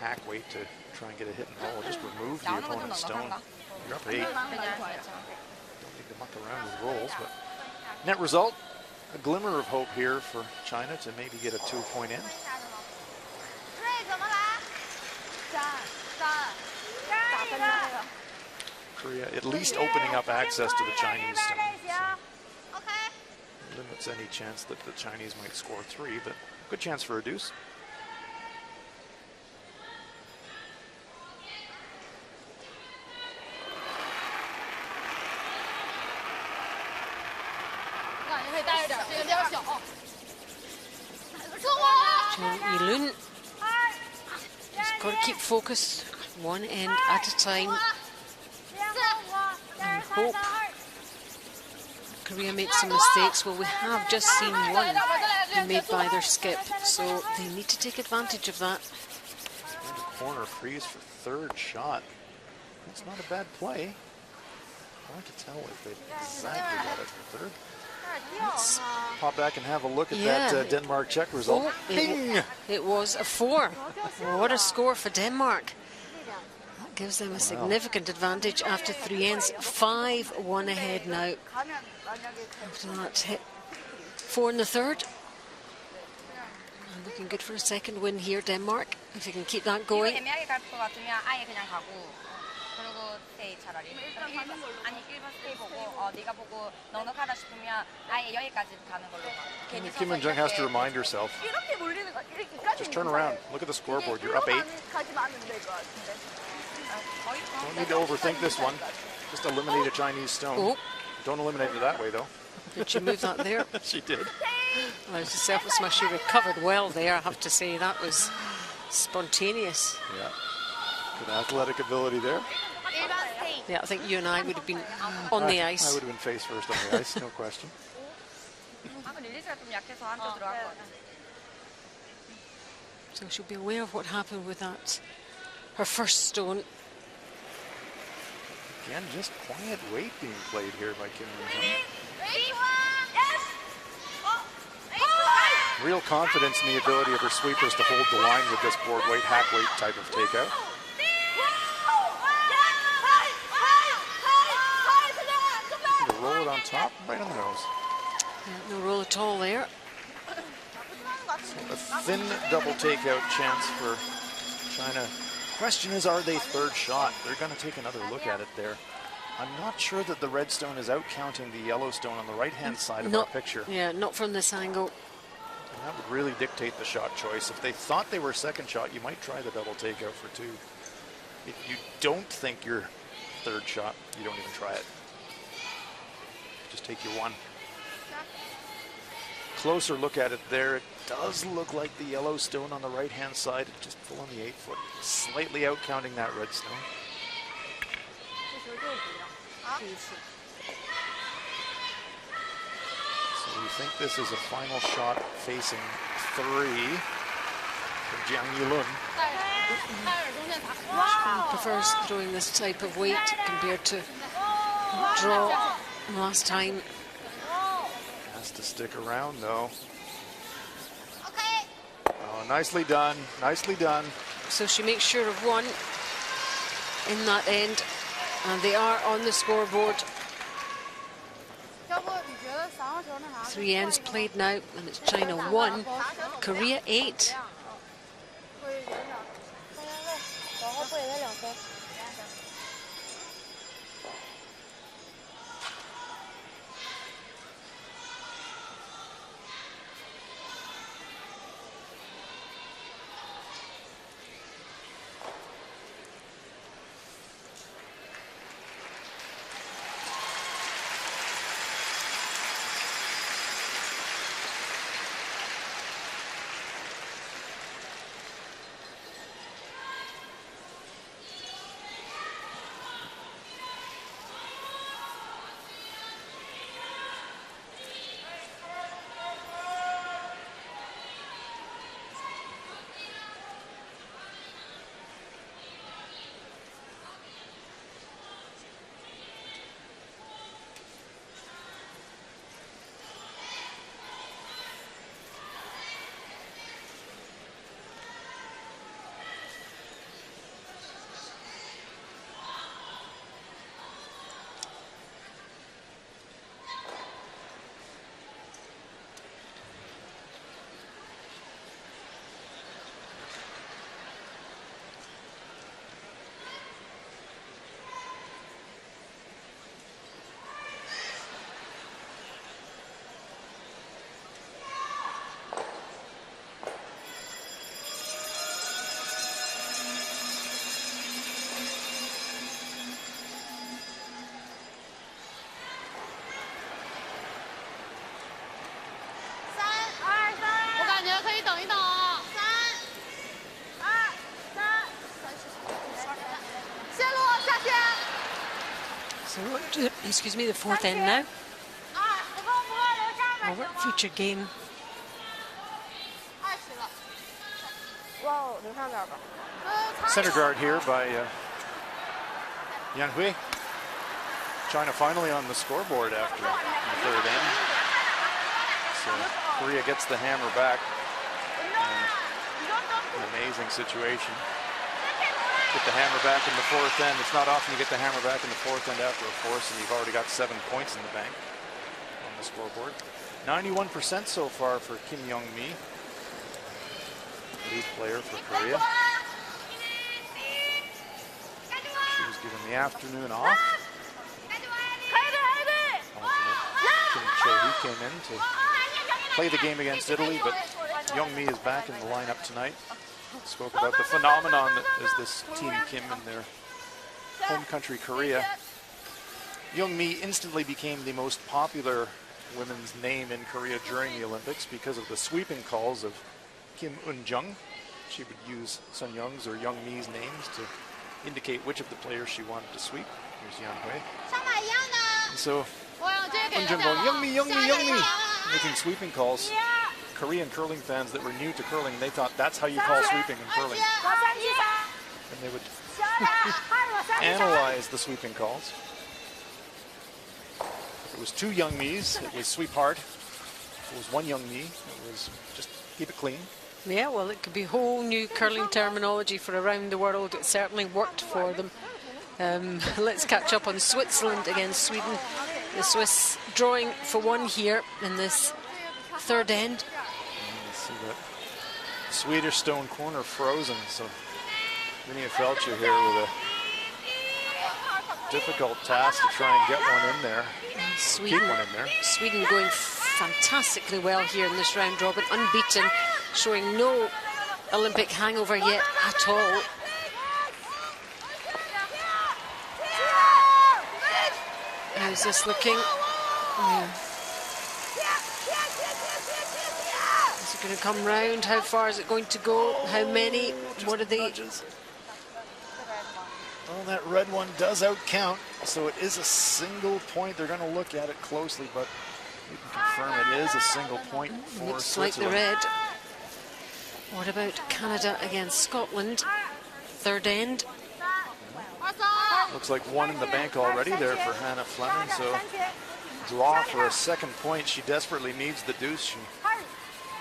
Hack weight to try and get a hit and roll. Just remove the opponent's stone. You're up 8. Don't need to muck around with rolls, but net result, a glimmer of hope here for China to maybe get a 2-point end. Korea at least opening up access to the Chinese stone. So limits any chance that the Chinese might score 3, but good chance for a deuce. Yilun just got to keep focused, one end at a time, and hope Korea makes some mistakes. Well, we have just seen one made by their skip, so they need to take advantage of that. Into corner freeze for third shot. That's not a bad play. Hard to tell if they exactly got it for third. Let's pop back and have a look at that Denmark-Czech result. Oh, Ping! it was a 4. What a score for Denmark. That gives them a significant advantage after 3 ends. 5-1 ahead now. After that hit 4 in the third. And looking good for a second win here, Denmark, if you can keep that going. 스테이 차라리. 아니 1번 스테이 보고 네가 보고 넉넉하다 싶으면 아예 여기까지 가는 걸로 가. 괜히 Kim Min-jung has to remind herself. 이렇게 몰리는 거 이렇게까지. Just turn around. Look at the scoreboard. You're up 8. 가지면 안 될 것 같은데. Don't need to overthink this one. Just eliminate a Chinese stone. Oh. Don't eliminate it that way, though. Did she move that there? She did. Well, it's a self smash. She recovered well there, I have to say. That was spontaneous. Yeah. Good athletic ability there. Yeah, I think you and I would have been on the I ice. would have been face first on the ice, no question. 방금 릴리즈가 좀 약해서 안쪽 들어간 거 같아. So she'll be aware of what happened with that. Her first stone. Again, just quiet weight being played here by Kim Min-jung. Real confidence in the ability of her sweepers to hold the line with this board weight, hack weight type of takeout. To roll it on top, right on the nose. Yeah, no roll at all there. A thin double takeout chance for China. Question is, are they third shot? They're going to take another look at it there. I'm not sure that the red stone is out counting the yellow stone on the right-hand side of our picture. Yeah, not from this angle. And that would really dictate the shot choice. If they thought they were second shot, you might try the double takeout for 2. If you don't think you're third shot, you don't even try it. Just take your 1. Closer look at it there. It does look like the yellow stone on the right-hand side. It just full on the 8-foot. Slightly out counting that red stone. So we think this is a final shot facing 3 from Jiang Yilun. She prefers throwing this type of weight compared to draw last time. Has to stick around though. Oh, nicely done, nicely done. So she makes sure of 1 in that end, and they are on the scoreboard. 3 ends played now, and it's China 1, Korea 8. So, excuse me, the 4th end now. Over, future game. Center guard here by Yan Hui. China finally on the scoreboard after the 3rd end. So Korea gets the hammer back. An amazing situation. Get the hammer back in the 4th end. It's not often you get the hammer back in the 4th end after a force, and you've already got 7 points in the bank on the scoreboard. 91% so far for Kim Young-mi, lead player for Korea. She was given the afternoon off. Kim Chae-hee came in to play the game against Italy, but Youngmi is back in the lineup tonight. Spoke about the phenomenon that is this Team Kim in their home country, Korea. Youngmi instantly became the most popular women's name in Korea during the Olympics because of the sweeping calls of Kim Eun-jung. She would use Sun Young's or Youngmi's names to indicate which of the players she wanted to sweep. Here's Yan Hui. And so Eun-jung going, Youngmi, Youngmi, Youngmi, making sweeping calls. Korean curling fans that were new to curling, they thought that's how you call sweeping in curling. And they would analyze the sweeping calls. If it was two Youngmis, it was sweep hard. If it was one Youngmi, it was just keep it clean. Yeah, well, it could be whole new curling terminology for around the world. It certainly worked for them. Let's catch up on Switzerland against Sweden. The Swiss drawing for one here in this third end. Let's see that Swedish stone corner frozen. So Rinja Felcher here with a difficult task to try and get one in there. Sweden, keep one in there. Sweden going fantastically well here in this round robin, unbeaten, showing no Olympic hangover yet at all. How's this looking? Is it going to come round? How far is it going to go? How many? What are they? Well, that red one does outcount, so it is a single point. They're going to look at it closely, but you can confirm it is a single point for Looks like the red. What about Canada against Scotland? Third end. Looks like one in the bank already there for Hannah Fleming, so draw for a second point. She desperately needs the deuce. She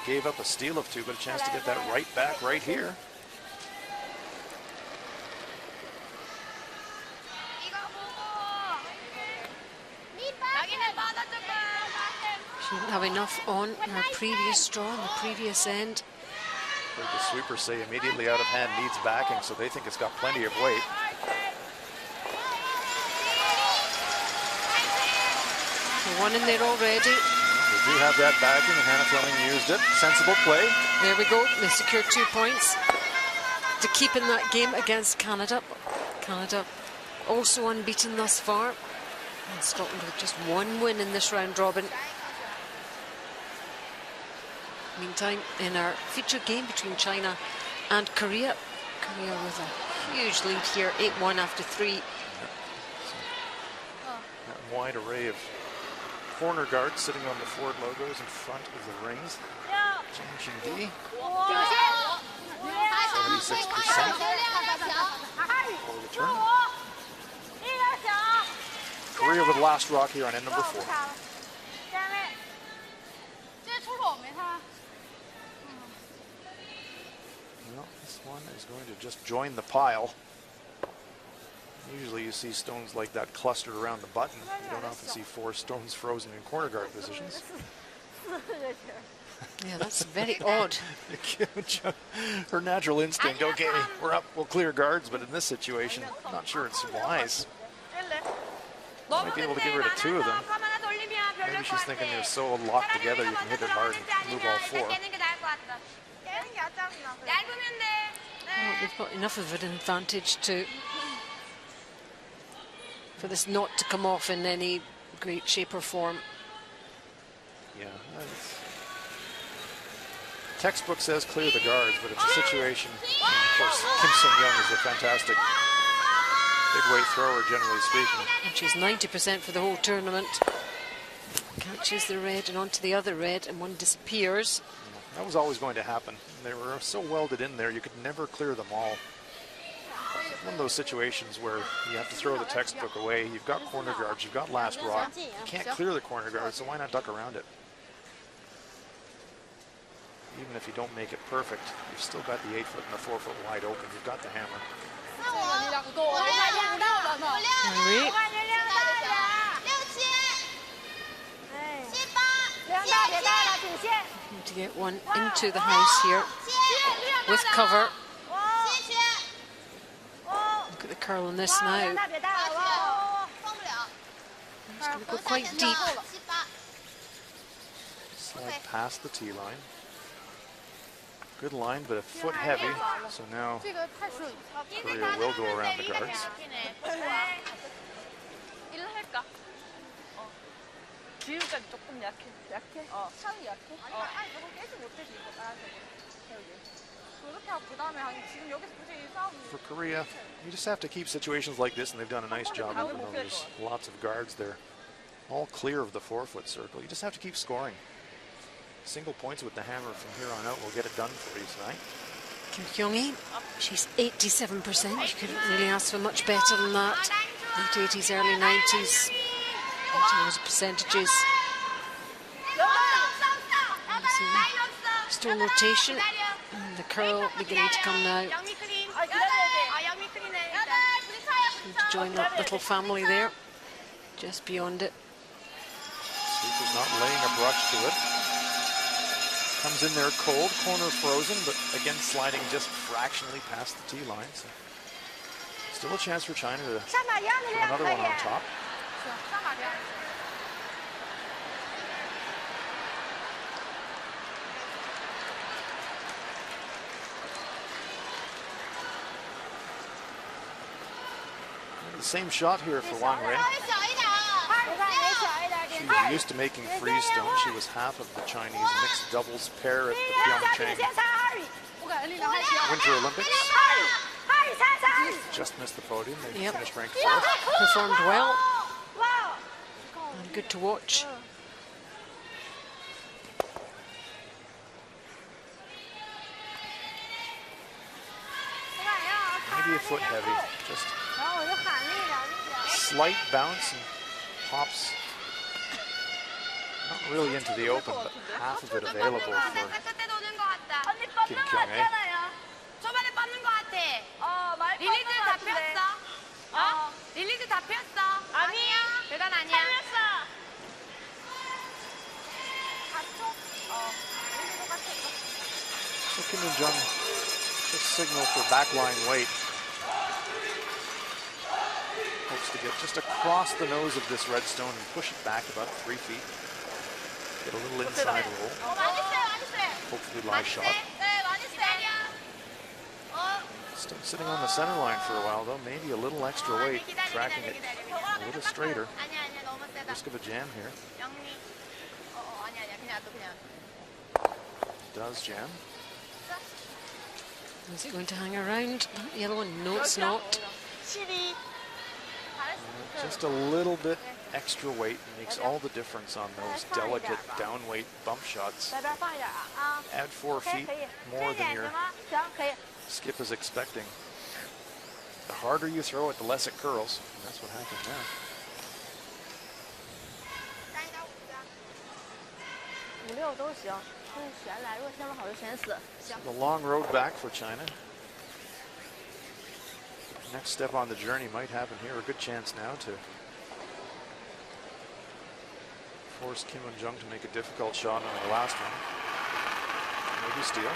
gave up a steal of two, but a chance to get that right back right here. She didn't have enough on her previous draw on the previous end. Heard the sweepers say immediately out of hand needs backing, so they think it's got plenty of weight. One in there already. They do have that backing, and Hannah Fleming used it. Sensible play. There we go. They secured 2 points to keep in that game against Canada. Canada also unbeaten thus far. And Scotland with just 1 win in this round robin. Meantime, in our featured game between China and Korea, Korea with a huge lead here, 8-1 after 3. That wide array of corner guards sitting on the forward logos in front of the rings. Jang Shin-di, 76% for the turn. Korea with last rock here on end number 4. Well, this one is going to just join the pile. Usually you see stones like that clustered around the button. You don't often see 4 stones frozen in corner guard positions. Yeah, that's very odd. Her natural instinct, okay, we're up, we'll clear guards, but in this situation, I'm not sure it's wise. Might be able to get rid of 2 of them. Maybe she's thinking they're so locked together you can hit it hard and move all 4. Well, they've got enough of an advantage for this not to come off in any great shape or form. Yeah, textbook says clear the guards, but it's a situation. Of course, Kim Sun-young is a fantastic big weight thrower, generally speaking. And she's 90% for the whole tournament. Catches the red and onto the other red, and one disappears. That was always going to happen. They were so welded in there, you could never clear them all. One of those situations where you have to throw the textbook away. You've got corner guards, you've got last rock. You can't clear the corner guard, so why not duck around it? Even if you don't make it perfect, you've still got the 8-foot and the 4-foot wide open. You've got the hammer. Henry. Need to get one into the house here with cover. Look at the curl on this now. 那别带了，哇！ It's going to go quite deep. Slide past the tee line. Good line, but a foot heavy. So now 这个太顺。 Korea will go around the guards. 일로 할까? 지금까지 조금 약해. 차는 약해? 아니 저거 깨지 못해지 이거 빨간색으로 태우기. 그렇게 하고 그다음에 지금 여기서 굳이 이 싸움. For Korea, you just have to keep situations like this, and they've done a nice job. Even though there's lots of guards there, all clear of the 4-foot circle. You just have to keep scoring. Single points with the hammer from here on out will get it done for you tonight. Kim Kyung-hee, she's 87%. You couldn't really ask for much better than that. Late 80s, early 90s. In those percentages. Stone rotation. And the curl beginning to come now. 양미 크림. 아, 기다려야 돼. 아 양미 크림네. Seem to join that little family there. Just beyond it. Sweeper's not laying a brush to it. Comes in there cold, corner frozen, but again sliding just fractionally past the tee line. So still a chance for China to 上马一样的 put 量 another 可以。 one on top. 上马量。 The same shot here for Wang Wei. 稍微小一点啊，别看没小一点， She 点 was used to making freestone. She was half of the Chinese mixed doubles pair at the 小品 Pyeongchang 先32米，我感觉力量还行。 Winter Olympics. 2米32米。 Just missed the podium. They Yep. finished ranked 4th. Performed well 哇！ and good to watch. Maybe a foot heavy. Just 然后我就喊力量，力量。 slight bounce and pops. Not really into the open, but half of it available for 그때도 오는 것 같다. 언니 Kim 뻗는 거 Kyung-hee. 같잖아요. 초반에 뻗는 것 같아. 많이 릴리즈 뻗는 거 다 같은데. 폈어? 릴리즈 다 폈어? 아니야. 대단 아니야. 살렸어. 갔죠? 릴리즈 같은 거. So Kim Min-jung just signal for backline weight. Hopes to get just across the nose of this red stone and push it back about 3 feet. Get a little inside roll. 많이 세, 많이 세. Hopefully lie shot. 네, 많이 세. Still sitting on the center line for a while though. Maybe a little extra weight, tracking it a little straighter. 아니야, 너무 세다. Risk of a jam here. 영미. 아니야, 그냥 또 그냥. Does jam. Is it going to hang around? That yellow one? No, it's not. 12. Just a little bit extra weight makes all the difference on those delicate down weight bump shots. 在这儿放一点啊。 Add 4 OK， feet 可以。 more 这一 than 点 your 行吗？行，可以。 skip is expecting. The harder you throw it, the less it curls. And that's what happened there. 5、6都行，就是选来，如果选不好就选死。行。 The long road back for China. Next step on the journey might happen here. A good chance now to force Kim Min-jung to make a difficult shot on the last one. Maybe steal.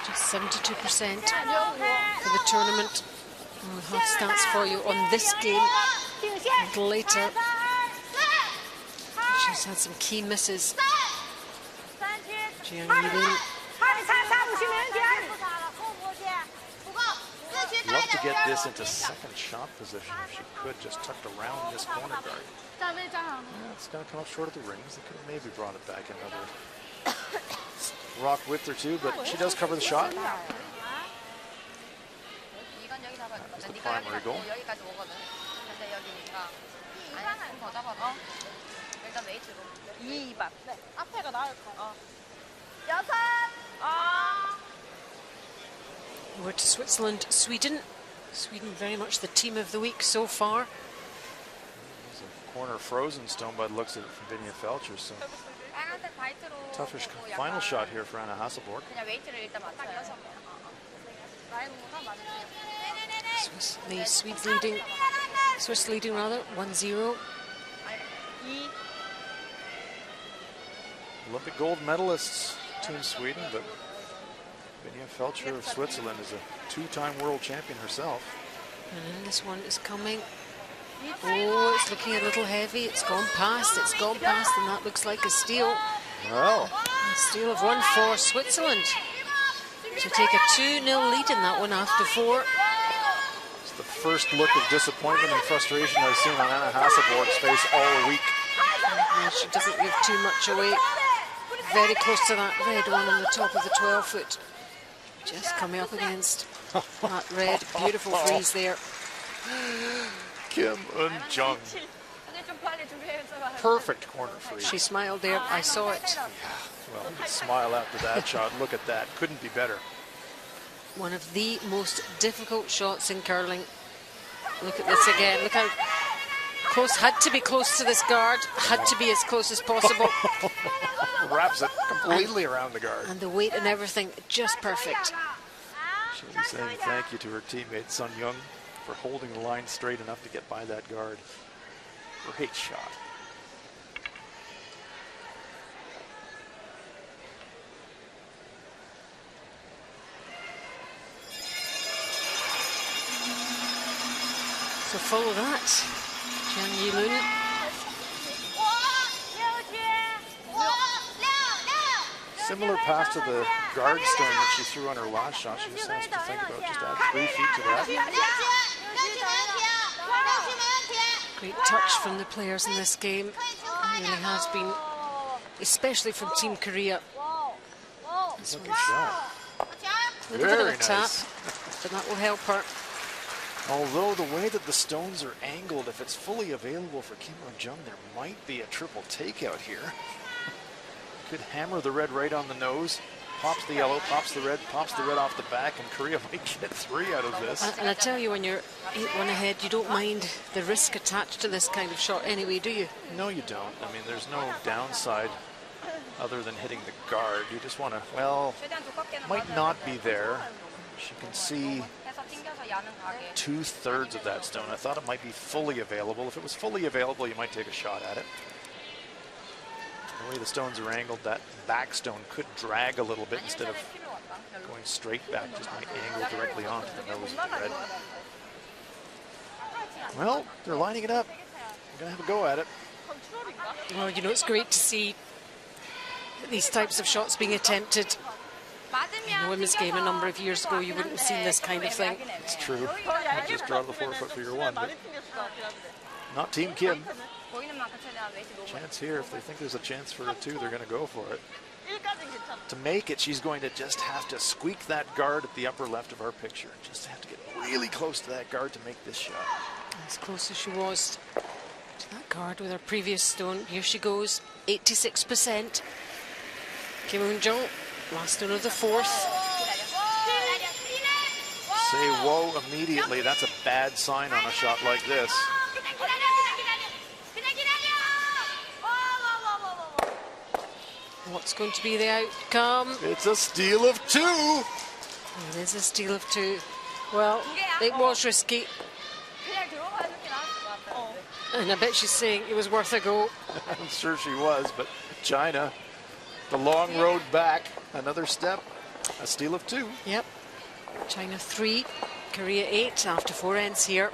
Just 72% for the tournament. We'll have stats for you on this game 顶 a 线。 little later. 3、4、 She's had some key misses. 3区。 Jiang Yilin. 2米差5区没问题，2米不差了，够不够线？不够。4区 Love to get this into second shot position if she could, just tucked around this corner guard. 站位站上。 Yeah, it's going to come up short of the rings. They could have maybe brought it back another rock width or two, but she does cover the shot. 이건 여기 잡아야 돼. That's the 네가 여기 primary goal. 잡고 여기까지 오거든. 근데 여기니까. 아니, 좀더 잡아봐. 일단 웨이트로. 2, 2반. 네, 앞에가 나을 거. 6. Over to Switzerland, Sweden. Sweden very much the team of the week so far. There's a corner frozen stone by the looks of it from Vinja Felcher, so 빨간색 화이트로. toughish 보고 final 약간 shot here for Anna Hasselborg. 그냥 웨이트를 일단 맞춰요. The Swedes leading, Swiss leading rather, 1-0. 2. Olympic gold medalists, Team Sweden, but Vinja Felcher of Switzerland is a 2-time world champion herself. And then this one is coming. Oh, it's looking a little heavy. It's gone past, and that looks like a steal. Well, A steal of one for Switzerland to take a 2-0 lead in that one after 4. it's the first look of disappointment and frustration I've seen on Anna Hasselborg's face all week. And she doesn't give too much away. Very close to that red one on the top of the 12-foot. Just coming up against that red. Beautiful freeze there. Kim Eun-jung. 근데 좀 빨리 준비해서. Perfect corner freeze. She smiled there. I saw it. Well, smile after that shot. Look at that. Couldn't be better. One of the most difficult shots in curling. Look at this again. Look how close. Had to be close to this guard. Had to be as close as possible. Wraps it completely around the guard. And the weight and everything, just perfect. She'll be saying thank you to her teammate Sun Young for holding the line straight enough to get by that guard. Great shot. So follow that. Jiang Yilun. Similar pass to the guard stone that she threw on her last shot. She just has to think about just add 3 feet to that. Great touch from the players in this game. It really has been, especially from Team Korea. This Look one's at that. a little bit of Very a tap, nice. but that will help her. Although the way that the stones are angled, if it's fully available for Kim Eun-jung, there might be a triple takeout here. Could hammer the red right on the nose, pops the yellow, pops the red off the back, and Korea might get 3 out of this. And I tell you, when you're 8-1 ahead, you don't mind the risk attached to this kind of shot anyway, do you? No, you don't. I mean, there's no downside other than hitting the guard. You just want to, well, might not be there. As you can see, 2/3 of that stone. I thought it might be fully available. If it was fully available, you might take a shot at it. The way the stones are angled, that back stone could drag a little bit instead of going straight back, just might angle directly onto the nose of the red. Well, they're lining it up. They're going to have a go at it. Well, you know, it's great to see these types of shots being attempted. In the women's game a number of years ago, you wouldn't have seen this kind of thing. It's true. You just draw the 4-foot for your 1, but not Team Kim. Chance here, if they think there's a chance for a 2, they're going to go for it. To make it, she's going to just have to squeak that guard at the upper left of our picture. Just have to get really close to that guard to make this shot. As close as she was to that guard with her previous stone. Here she goes, 86%. Kim Eun-jung, last stone of the 4th. Say whoa immediately. That's a bad sign on a shot like this. What's going to be the outcome? It's a steal of 2. It is a steal of 2. Well, it was risky, and I bet she's saying it was worth a go. I'm sure she was, but China, the long road back, another step, a steal of 2. Yep. China 3, Korea 8 after 4 ends here.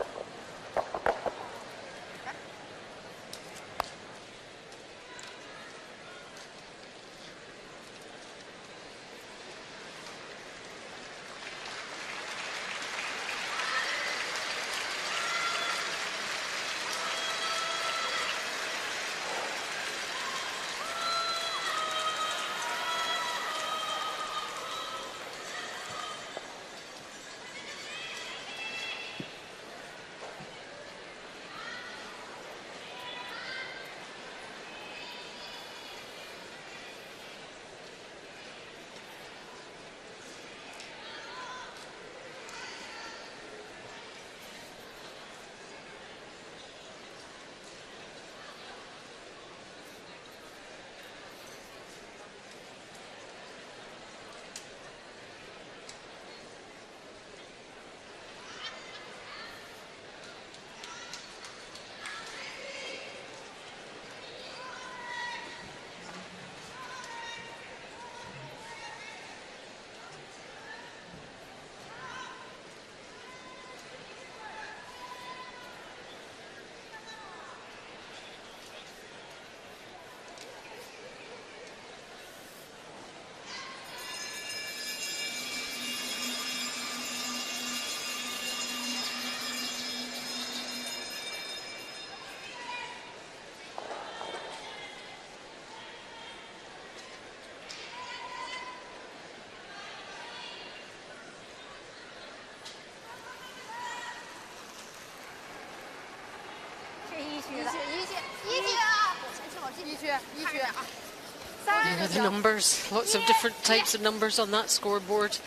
There are the numbers, lots of different types of numbers on that scoreboard.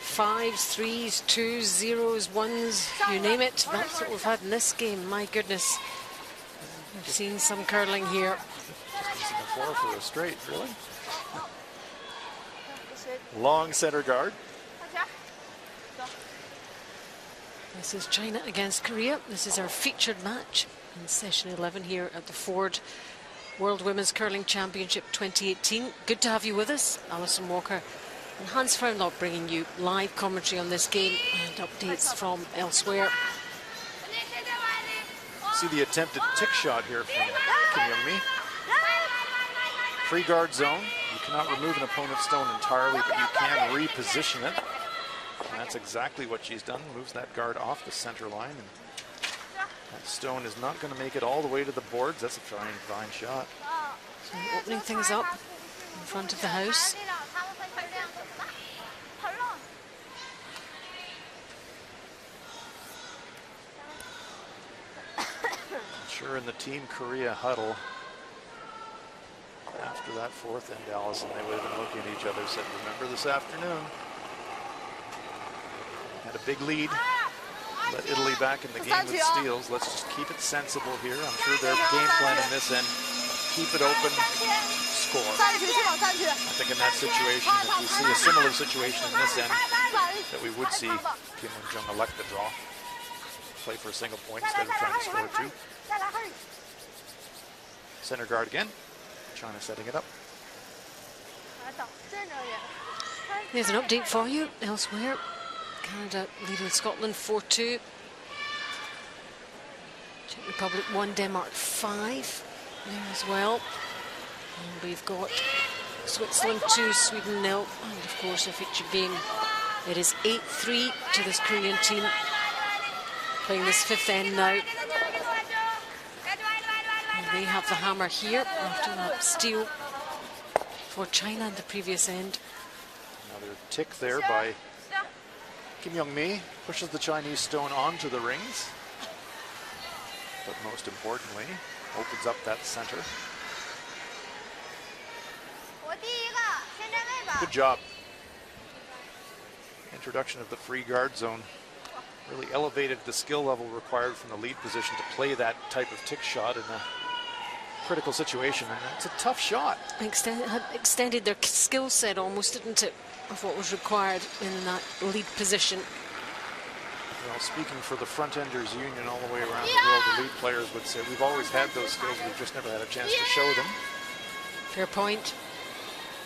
5s, 3s, 2s, 0s, 1s, you name it. That's what we've had in this game, my goodness. We've seen some curling here. Using the 4 for a straight, really? Long center guard. This is China against Korea. This is our featured match in session 11 here at the Ford World Women's Curling Championship 2018. Good to have you with us. Alison Walker and Hans Frauenlob bringing you live commentary on this game and updates from elsewhere. See the attempted tick shot here from Kim Young-mi. Free guard zone. You cannot remove an opponent's stone entirely, but you can reposition it. And that's exactly what she's done. Moves that guard off the center line. And that stone is not going to make it all the way to the boards. That's a fine shot. So opening things up in front of the house. Sure, in the Team Korea huddle, after that fourth end, Allison, they would have been looking at each other, said, remember this afternoon? Had a big lead, let Italy back in the game with steals. Let's just keep it sensible here. I'm sure their game plan in this end, keep it open, score. I think in that situation, if we see a similar situation in this end, that we would see Kim Won-jung elect the draw. Play for a single point instead of trying to score 2. Center guard again. China setting it up. There's an update for you elsewhere. Canada leading Scotland 4-2. Czech Republic 1, Denmark 5 there as well. And we've got Switzerland 2, Sweden 0. And of course, the feature being it is 8-3 to this Korean team. Playing this fifth end now. And they have the hammer here after that steal for China in the previous end. Another tick there by Kim Young-mi. Pushes the Chinese stone onto the rings. But most importantly, opens up that center. Good job. Introduction of the free guard zone really elevated the skill level required from the lead position to play that type of tick shot in a critical situation. And it's a tough shot. Had extended their skill set almost, didn't it, of what was required in that lead position. Well, speaking for the front-enders union all the way around the world, the lead players would say we've always had those skills, we've just never had a chance to show them. Fair point.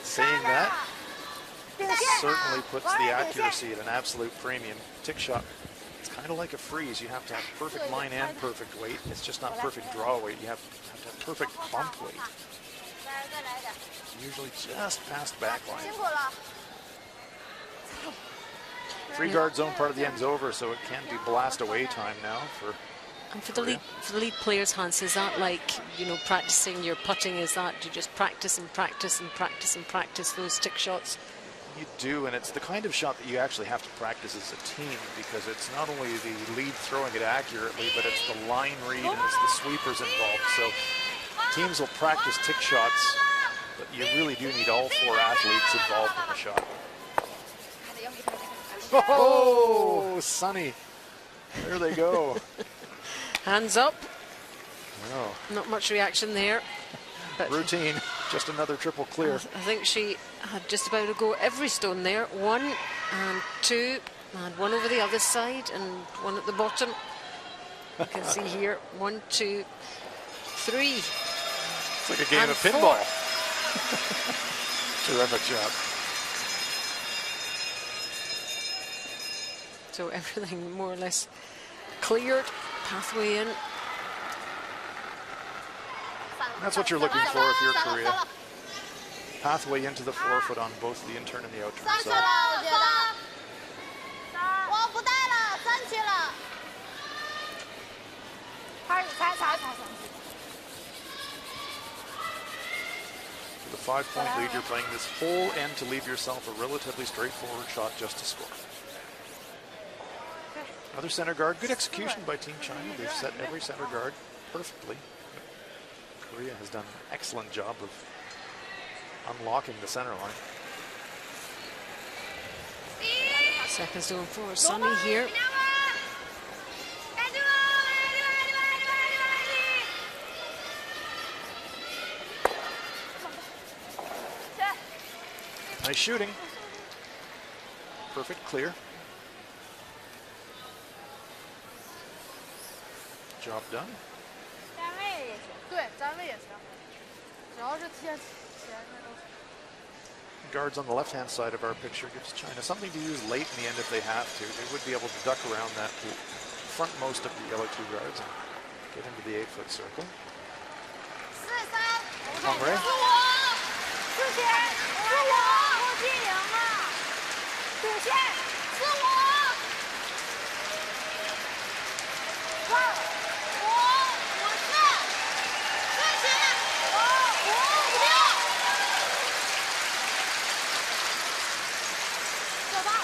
Saying that certainly puts the accuracy at an absolute premium. Tick shot, it's kind of like a freeze. You have to have perfect line and perfect weight. It's just not perfect draw weight. You have to have perfect bump weight. Usually just past back line. Free guard zone part of the end's over, so it can be blast away time now for. And for the lead players, Hans, is that like, you know, practicing your putting? Is that you just practice and practice and practice and practice those stick shots? You do, and it's the kind of shot that you actually have to practice as a team, because it's not only the lead throwing it accurately, but it's the line read and it's the sweepers involved. So teams will practice tick shots, but you really do need all 4 athletes involved in the shot. Oh, Sunny. There they go. Hands up. Oh. Not much reaction there. But routine, just another triple clear. I think she had just about to go every stone there. 1 and 2, and 1 over the other side, and 1 at the bottom. You can see here, 1, 2, 3. It's like a game of pinball. Terrific job. So everything more or less cleared, pathway in. That's what you're looking for if you're Korea. Pathway into the 4-foot on both the intern and the outturn side. For the 5-point lead, you're playing this whole end to leave yourself a relatively straightforward shot just to score. Another center guard. Good execution by Team China. They've set every center guard perfectly. Korea has done an excellent job of unlocking the center line. Second zone for Sunny here. Nice shooting. Perfect clear. Job done. 对，站位也行，只要是贴前面都行。 Guards on the left-hand side of our picture gives China something to use late in the end if they have to. They would be able to duck around that frontmost of the yellow two guards and get into the 8-foot circle. Hongray.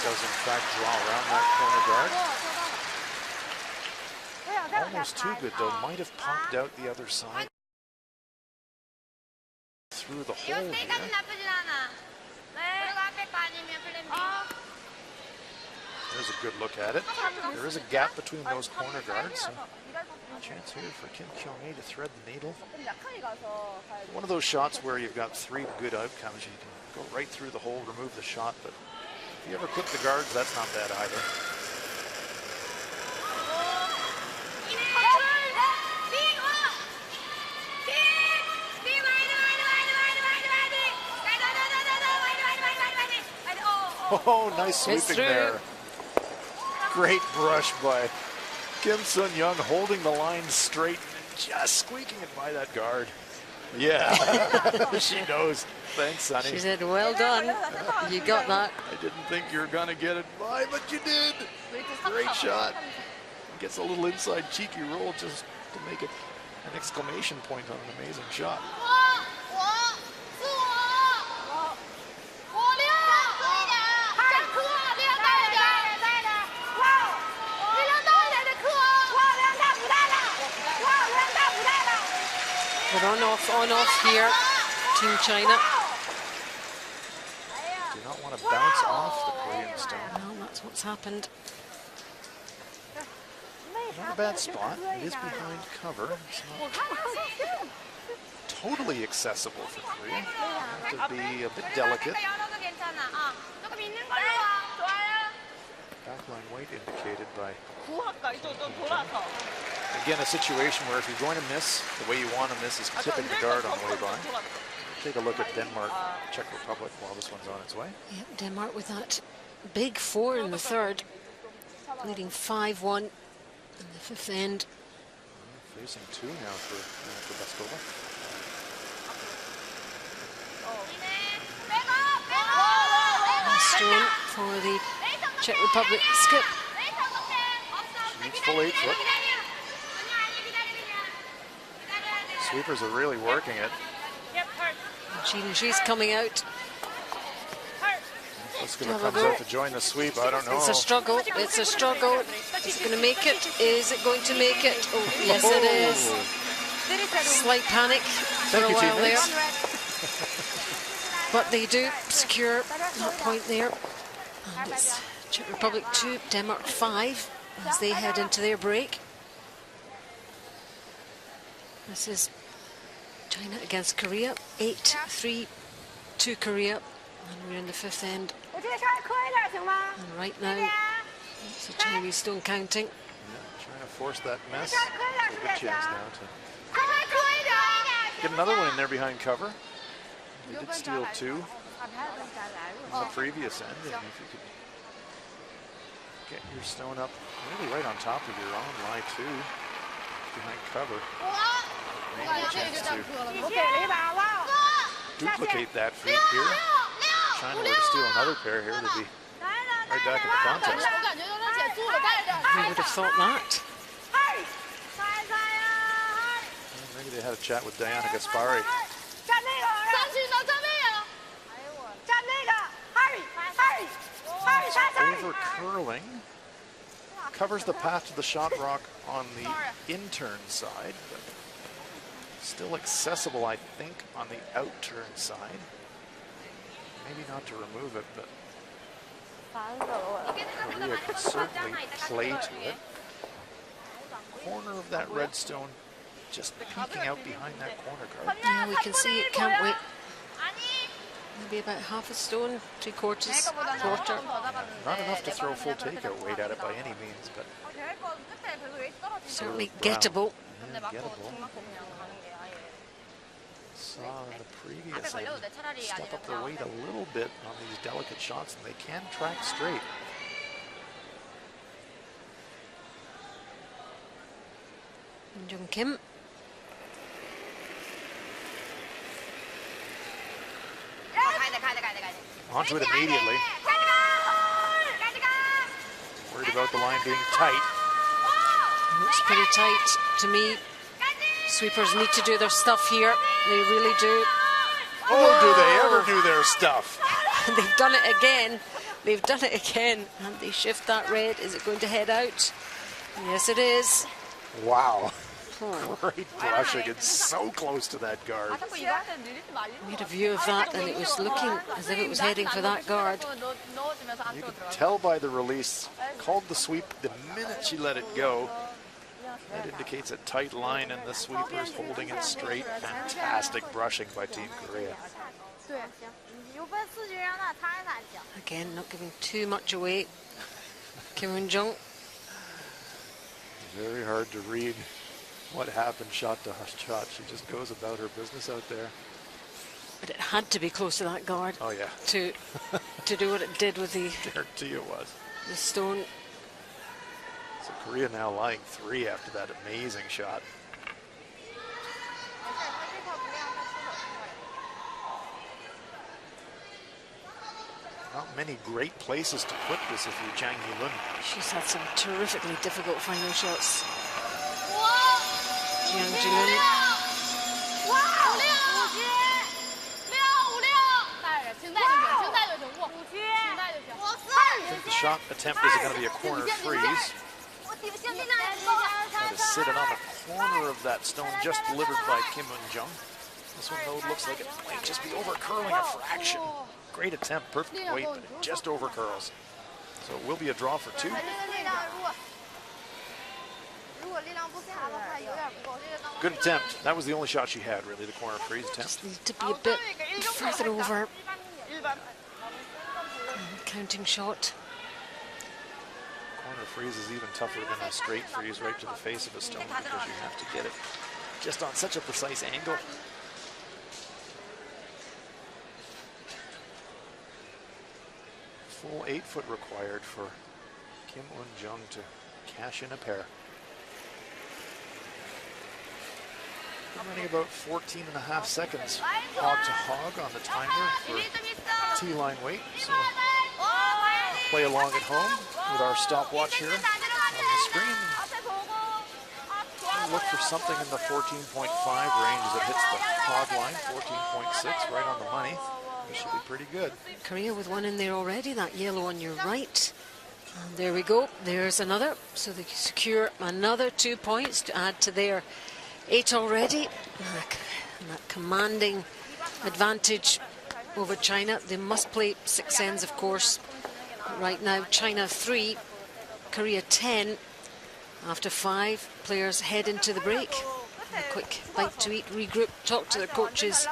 ，does in fact draw around that corner guard. Almost too good though, might have popped out the other side. Through the hole here. There's a good look at it. There is a gap between those corner guards. So chance here for Kim Kyung-hee to thread the needle. One of those shots where you've got 3 good outcomes. You can go right through the hole, remove the shot, but if you ever clip the guards, that's not bad either. Oh, nice sweeping there. Great brush by Kim Sun-young, holding the line straight and just squeaking it by that guard. Yeah, she knows. Thanks, Sunny. She said, well done. You got that. I didn't think you were going to get it by, but you did. Great shot. Gets a little inside cheeky roll just to make it an exclamation point on an amazing shot. But on off here, Team China. Do not want to bounce off the Korean stone. Well, that's what's happened. Not a bad spot. It is behind cover. It's not totally accessible for Korea. Have to be a bit delicate. Backline weight indicated by. Again, a situation where if you're going to miss, the way you want to miss is tipping the guard on the way by. Take a look at Denmark, Czech Republic while this one's on its way. Yep, Denmark with that big 4 in the third, leading 5-1 in the 5th end. Facing 2 now for Baskova. Stone for the Czech Republic skip. She needs full 8-foot. Sweepers are really working it. She's coming out. Baskova comes out to join the sweep. I don't know. It's a struggle. It's a struggle. Is it going to make it? Is it going to make it? Oh, yes, it is. Slight panic for a while there. But they do secure that point there. And it's Czech Republic 2, Denmark 5 as they head into their break. This is China against Korea, 8-3 to Korea, and we're in the 5th end. And right now, it's a Chinese stone counting. Yeah, trying to force that mess. A good chance now to get another one in there behind cover. They did steal 2 in the previous end, and if you could get your stone up really right on top of your own lie 2 behind cover, maybe a chance to duplicate that feat here. China were to steal another pair here, they'd be right back in the contest. Who would have thought that? Well, maybe they had a chat with Diana Gaspari. Over curling, covers the path to the shot rock on the intern side, but Still accessible, I think, on the out turn side. Maybe not to remove it, but Korea could certainly play to it. Corner of that red stone just peeking out behind that corner guard. Yeah, we can see it, can't we? Maybe about half a stone, 3/4, quarter. Not enough to throw full takeout weight at it by any means, but Certainly gettable. yeah, gettable. Saw in the previous end step up their weight a little bit on these delicate shots, and they can track straight. Jung Kim. Onto it immediately. Worried about the line being tight. Looks pretty tight to me. Sweepers need to do their stuff here. They really do. Oh, do they ever do their stuff? They've done it again. They've done it again. And they shift that red. Is it going to head out? Yes, it is. Wow. Great brushing. It's so close to that guard. We had a view of that, and it was looking as if it was heading for that guard. You can tell by the release. Called the sweep the minute she let it go. That indicates a tight line, and the sweeper is holding it straight. Fantastic brushing by Team Korea. Again, not giving too much away. Kim Eun-jung. Very hard to read what happened shot to shot. She just goes about her business out there. But it had to be close to that guard. Oh yeah. To do what it did with the Guarantee it was. stone. So Korea now lying 3 after that amazing shot. Not many great places to put this if you're Jang Hee-lun. She's had some terrifically difficult final shots. Jiang Ji-lun. I think the shot attempt is going to be a corner freeze. Try to sit it on the corner of that stone just delivered by Kim Eun-jung. This one, though, looks like it might just be over curling a fraction. Great attempt, perfect weight, but it just over curls. So it will be a draw for 2. Good attempt. That was the only shot she had, really, the corner freeze attempt. Just need to be a bit further over. Counting shot. Corner freeze is even tougher than a straight freeze right to the face of a stone because you have to get it just on such a precise angle. Full 8 foot required for Kim Eun-jung to cash in a pair. Running about 14.5 seconds hog to hog on the timer for T-line weight. So play along at home with our stopwatch here on the screen. We'll look for something in the 14.5 range as it hits the hog line. 14.6 right on the money. This should be pretty good. Korea with one in there already, that yellow on your right. And there we go, there's another. So they secure another 2 points to add to their 8 already. And that commanding advantage over China. They must play 6 ends, of course. But right now, China 3, Korea 10. After 5, players head into the break. A quick bite to eat, regroup, talk to their coaches,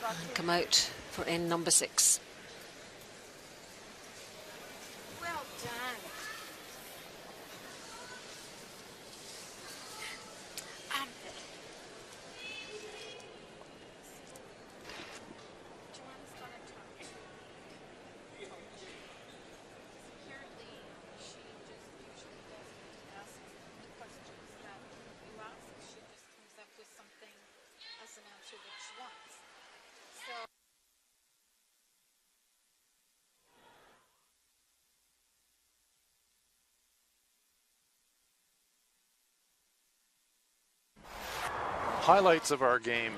and come out for end number 6. Highlights of our game.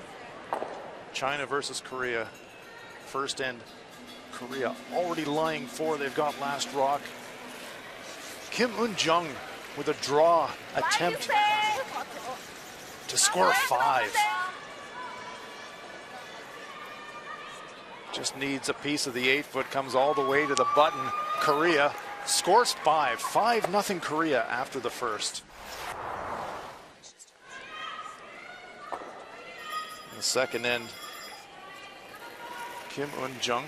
China versus Korea. First end, Korea already lying 4. They've got last rock. Kim Eun-jung with a draw attempt to score 5. Just needs a piece of the 8-foot, comes all the way to the button. Korea scores 5-0 Korea after the first. In the second end, Kim Eun-jung.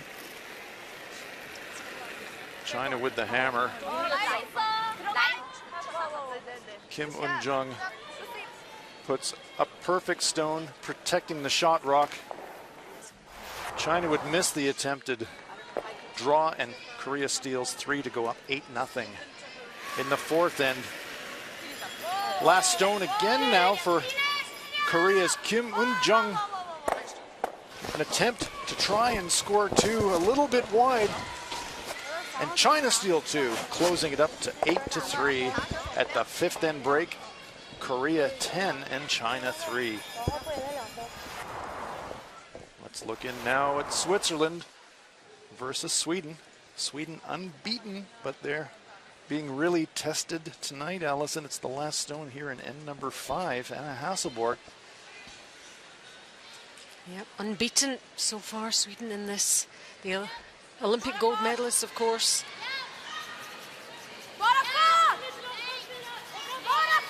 China with the hammer. Kim Eun-jung puts a perfect stone, protecting the shot rock. China would miss the attempted draw, and Korea steals 3 to go up 8-0. In the fourth end, last stone again now for Korea's Kim Eun-jung. An attempt to try and score 2, a little bit wide. And China steal 2, closing it up to 8-3 at the fifth end break. Korea 10 and China 3. Let's look in now at Switzerland versus Sweden. Sweden unbeaten, but they're being really tested tonight, Allison. It's the last stone here in end number 5, Anna Hasselborg. Yep, unbeaten so far, Sweden in this. The Olympic gold medalists, of course.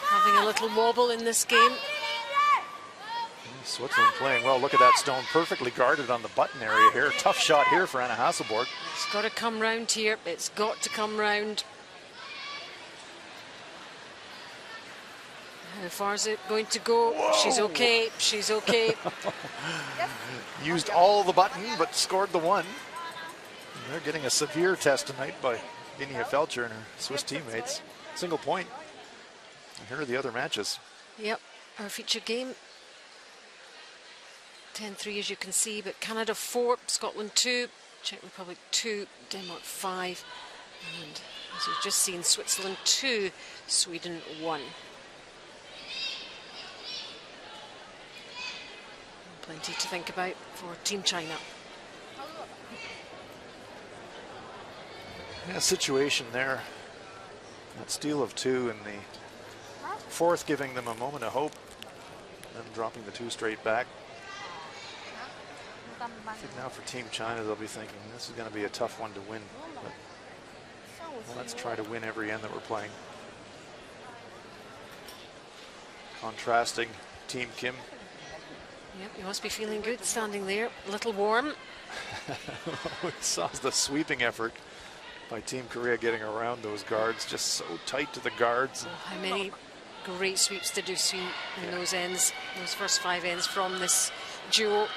Having a little wobble in this game. Switzerland playing well. Look at that stone, perfectly guarded on the button area here. Tough shot here for Anna Hasselborg. It's got to come round here. It's got to come round. How far is it going to go? Whoa. She's okay. She's okay. Used all the button, but scored the 1. And they're getting a severe test tonight by Vinia Felcher and her Swiss teammates. Single point. And here are the other matches. Yep, our feature game. 10-3 as you can see, but Canada 4, Scotland 2, Czech Republic 2, Denmark 5, and as you've just seen, Switzerland 2, Sweden 1. Plenty to think about for Team China. Yeah, situation there. That steal of 2 in the fourth, giving them a moment of hope, then dropping the 2 straight back. I think now for Team China, they'll be thinking this is going to be a tough one to win. But, well, let's try to win every end that we're playing. Contrasting Team Kim. Yep, you must be feeling good standing there, a little warm. We saw the sweeping effort by Team Korea getting around those guards, just so tight to the guards. Oh, how many great sweeps did you see in those ends, those first 5 ends from this duo?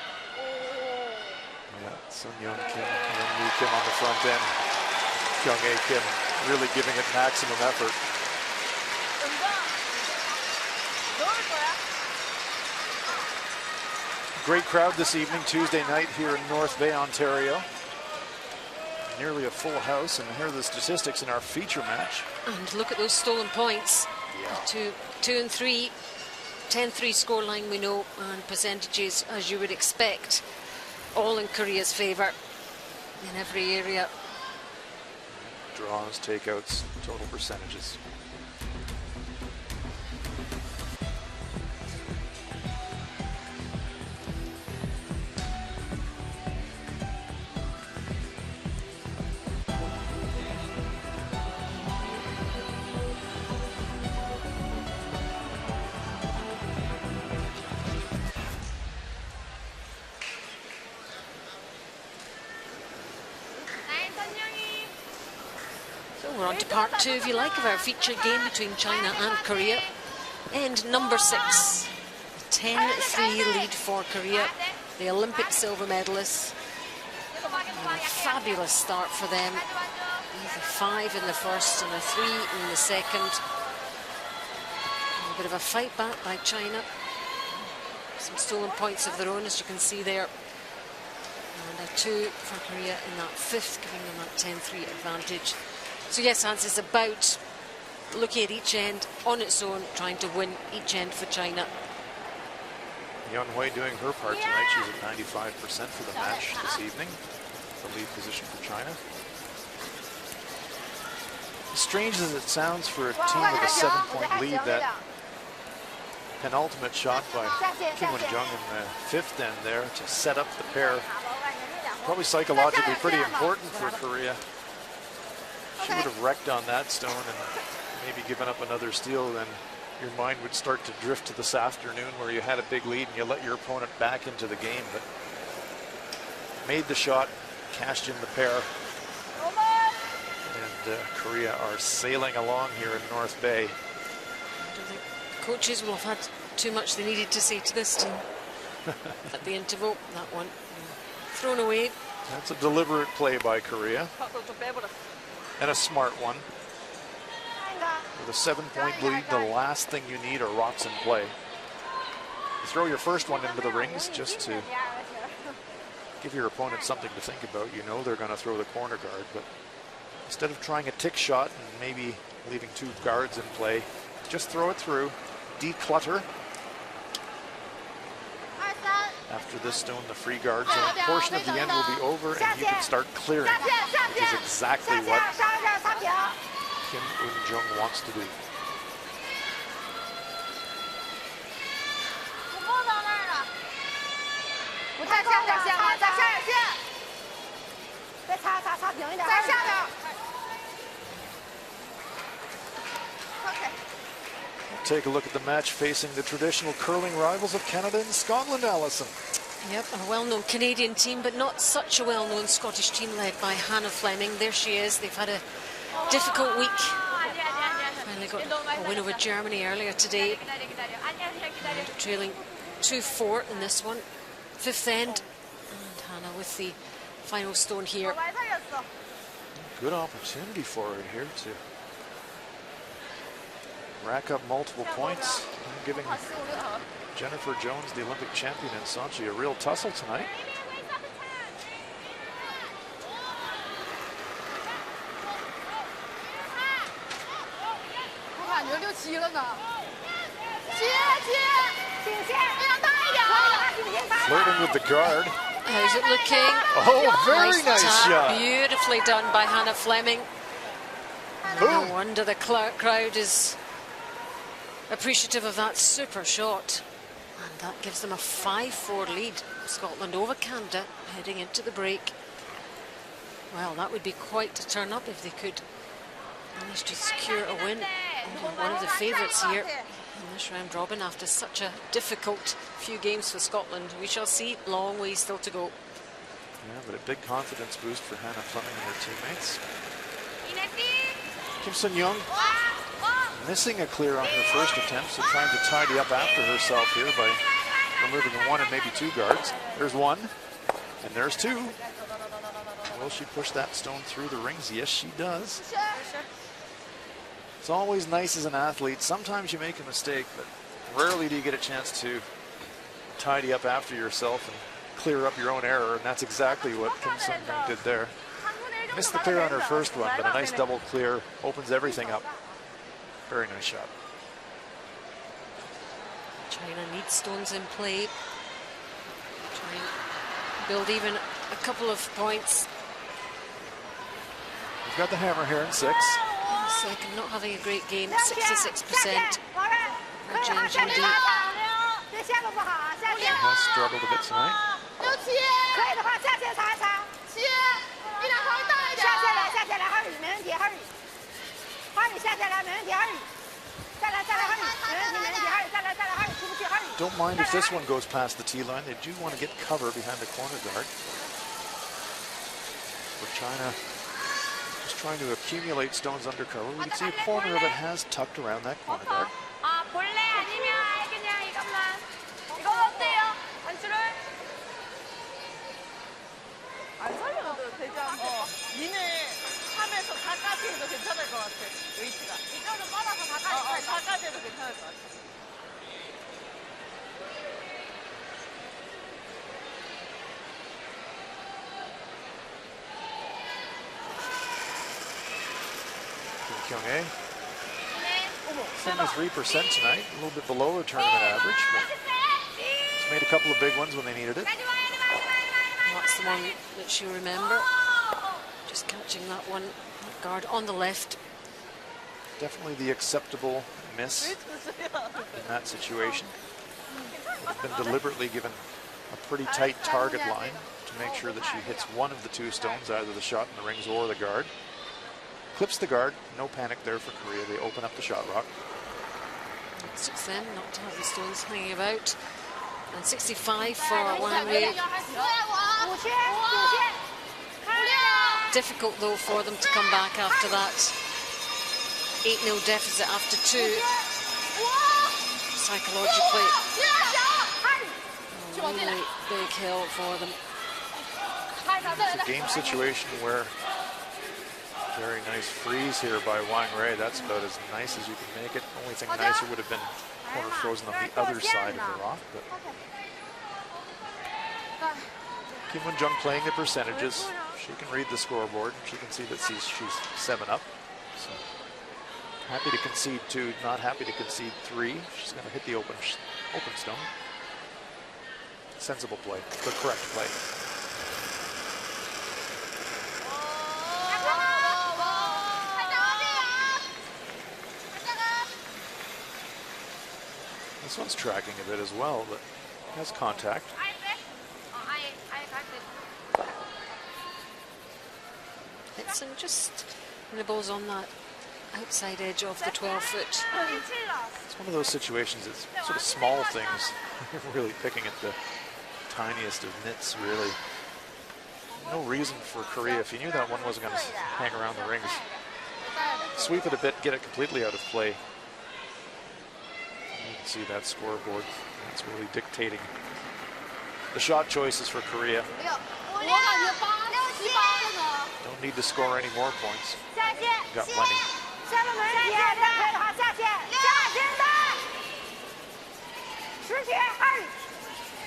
Yeah, Sun Young Kim, Young Kim on the front end. Kyung-Ae Kim really giving it maximum effort. Great crowd this evening, Tuesday night here in North Bay, Ontario. Nearly a full house, and here are the statistics in our feature match. And look at those stolen points. Yeah. 2 and 3, 10-3 scoreline we know, and percentages as you would expect, all in Korea's favour in every area. Draws, takeouts, total percentages. We're on to part 2, if you like, of our feature game between China and Korea. End number 6. 10-3 lead for Korea, the Olympic silver medalists. And a fabulous start for them. A 5 in the first and a 3 in the second. And a bit of a fight back by China. Some stolen points of their own, as you can see there. And a 2 for Korea in that fifth, giving them that 10-3 advantage. So yes, Hans, it's about looking at each end on its own, trying to win each end for China. Yun Hui doing her part tonight. She's at 95% for the match this evening. The lead position for China. As strange as it sounds for a team with a 7-point lead, that penultimate shot by Kim Eun-jung in the fifth end there to set up the pair Probably psychologically pretty important for Korea. She would have wrecked on that stone and maybe given up another steal, then your mind would start to drift to this afternoon where you had a big lead and you let your opponent back into the game. But made the shot, cashed in the pair. And Korea are sailing along here in North Bay. I don't think coaches will have had too much they needed to say to this team at the interval. That one thrown away. That's a deliberate play by Korea. 좀 빼버렸어. And a smart one. With a 7-point lead, the last thing you need are rocks in play. You throw your first one into the rings just to give your opponent something to think about. You know they're going to throw the corner guard, but instead of trying a tick shot and maybe leaving 2 guards in play, just throw it through, declutter. After this stone, the free guard zone portion of the end will be over and you can start clearing, which is exactly what Kim Eun-jung wants to do. Take a look at the match facing the traditional curling rivals of Canada and Scotland, Alison. Yep, a well-known Canadian team, but not such a well-known Scottish team led by Hannah Fleming. There she is. They've had a difficult week. Finally got a win over Germany earlier today. Trailing 2-4 in this one. 5th end. And Hannah with the final stone here. Good opportunity for her here to rack up multiple points, and giving Jennifer Jones, the Olympic champion in Sochi, a real tussle tonight. Flirting with the guard. How's it looking? Oh, very nice tap. shot. Beautifully done by Hannah Fleming. No wonder the crowd is appreciative of that super shot. And that gives them a 5-4 lead. Scotland over Canada heading into the break. Well, that would be quite a turn up if they could manage to secure a win over one of the favourites here in this round robin after such a difficult few games for Scotland. We shall see. Long way still to go. Yeah, but a big confidence boost for Hannah Fleming and her teammates. Kim Sun-young missing a clear on her first attempt, so trying to tidy up after herself here by removing 1 and maybe 2 guards. There's 1, and there's 2. Will she push that stone through the rings? Yes, she does. It's always nice as an athlete. Sometimes you make a mistake, but rarely do you get a chance to tidy up after yourself and clear up your own error, and that's exactly what Kim Sun-young did there. Missed the clear on her first one, but a nice double clear opens everything up. Very nice shot. China needs stones in play. Try and build even a couple of points. We've got the hammer here in 6. Second, not having a great game, 66%. Jen Judy has struggled a bit tonight. Don't mind if this one goes past the tee line. They do want to get cover behind the corner guard. For China, just trying to accumulate stones under cover. We can see a corner of it has tucked around that corner guard. 안 살려도 되지 않나? 니네 3에서 4까지 해도 괜찮을 것 같아. 웨이트가. 이쪽으로 뻗어서 4까지. 4까지 해도 괜찮을 것 같아. Kim Kyung-hae, 73% tonight, a little bit below her tournament average, but she's made a couple of big ones when they needed it. That's the one that she'll remember. Just catching that one, that guard on the left. Definitely the acceptable miss in that situation. It's been deliberately given a pretty tight target line. to make sure that she hits one of the two stones, either the shot in the rings or the guard. Clips the guard, no panic there for Korea. They open up the shot rock. Suits them not to have the stones hanging about. And 65 for Wang Wei. Difficult though for them to come back after that 8-0 deficit after two. Psychologically, a really big hill for them. It's a game situation where very nice freeze here by Wang Wei. That's about as nice as you can make it. Only thing nicer would have been corner frozen on the other side of the rock. But Kim Won-jung playing the percentages. She can read the scoreboard. She can see that she's 7 up. So happy to concede 2, not happy to concede 3. She's going to hit the open stone. Sensible play, the correct play. This one's tracking a bit as well, but has contact. It's just nibbles on that outside edge of the 12-foot. It's one of those situations, it's sort of small things. Really picking at the tiniest of nits, really. No reason for Korea, if you knew that one wasn't going to hang around the rings, sweep it a bit, get it completely out of play. You can see that scoreboard. That's really dictating the shot choices for Korea. Don't need to score any more points. Got plenty.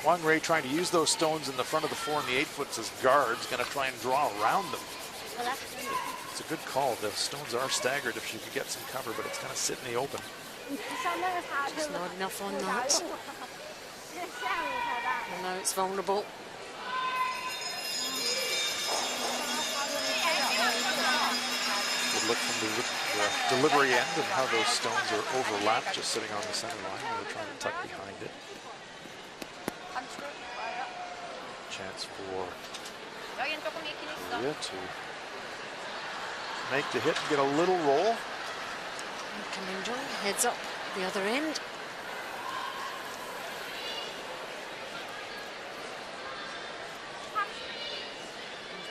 Wang Wei trying to use those stones in the front of the 4 and the 8-foots as guards, going to try and draw around them. It's a good call. The stones are staggered if she could get some cover, but it's going to sit in the open. Just not enough on that. And now it's vulnerable. Good look from the delivery end and how those stones are overlapped, just sitting on the center line. They're trying to tuck behind it. Chance for Korea to make the hit and get a little roll. Kim Won-jung heads up the other end.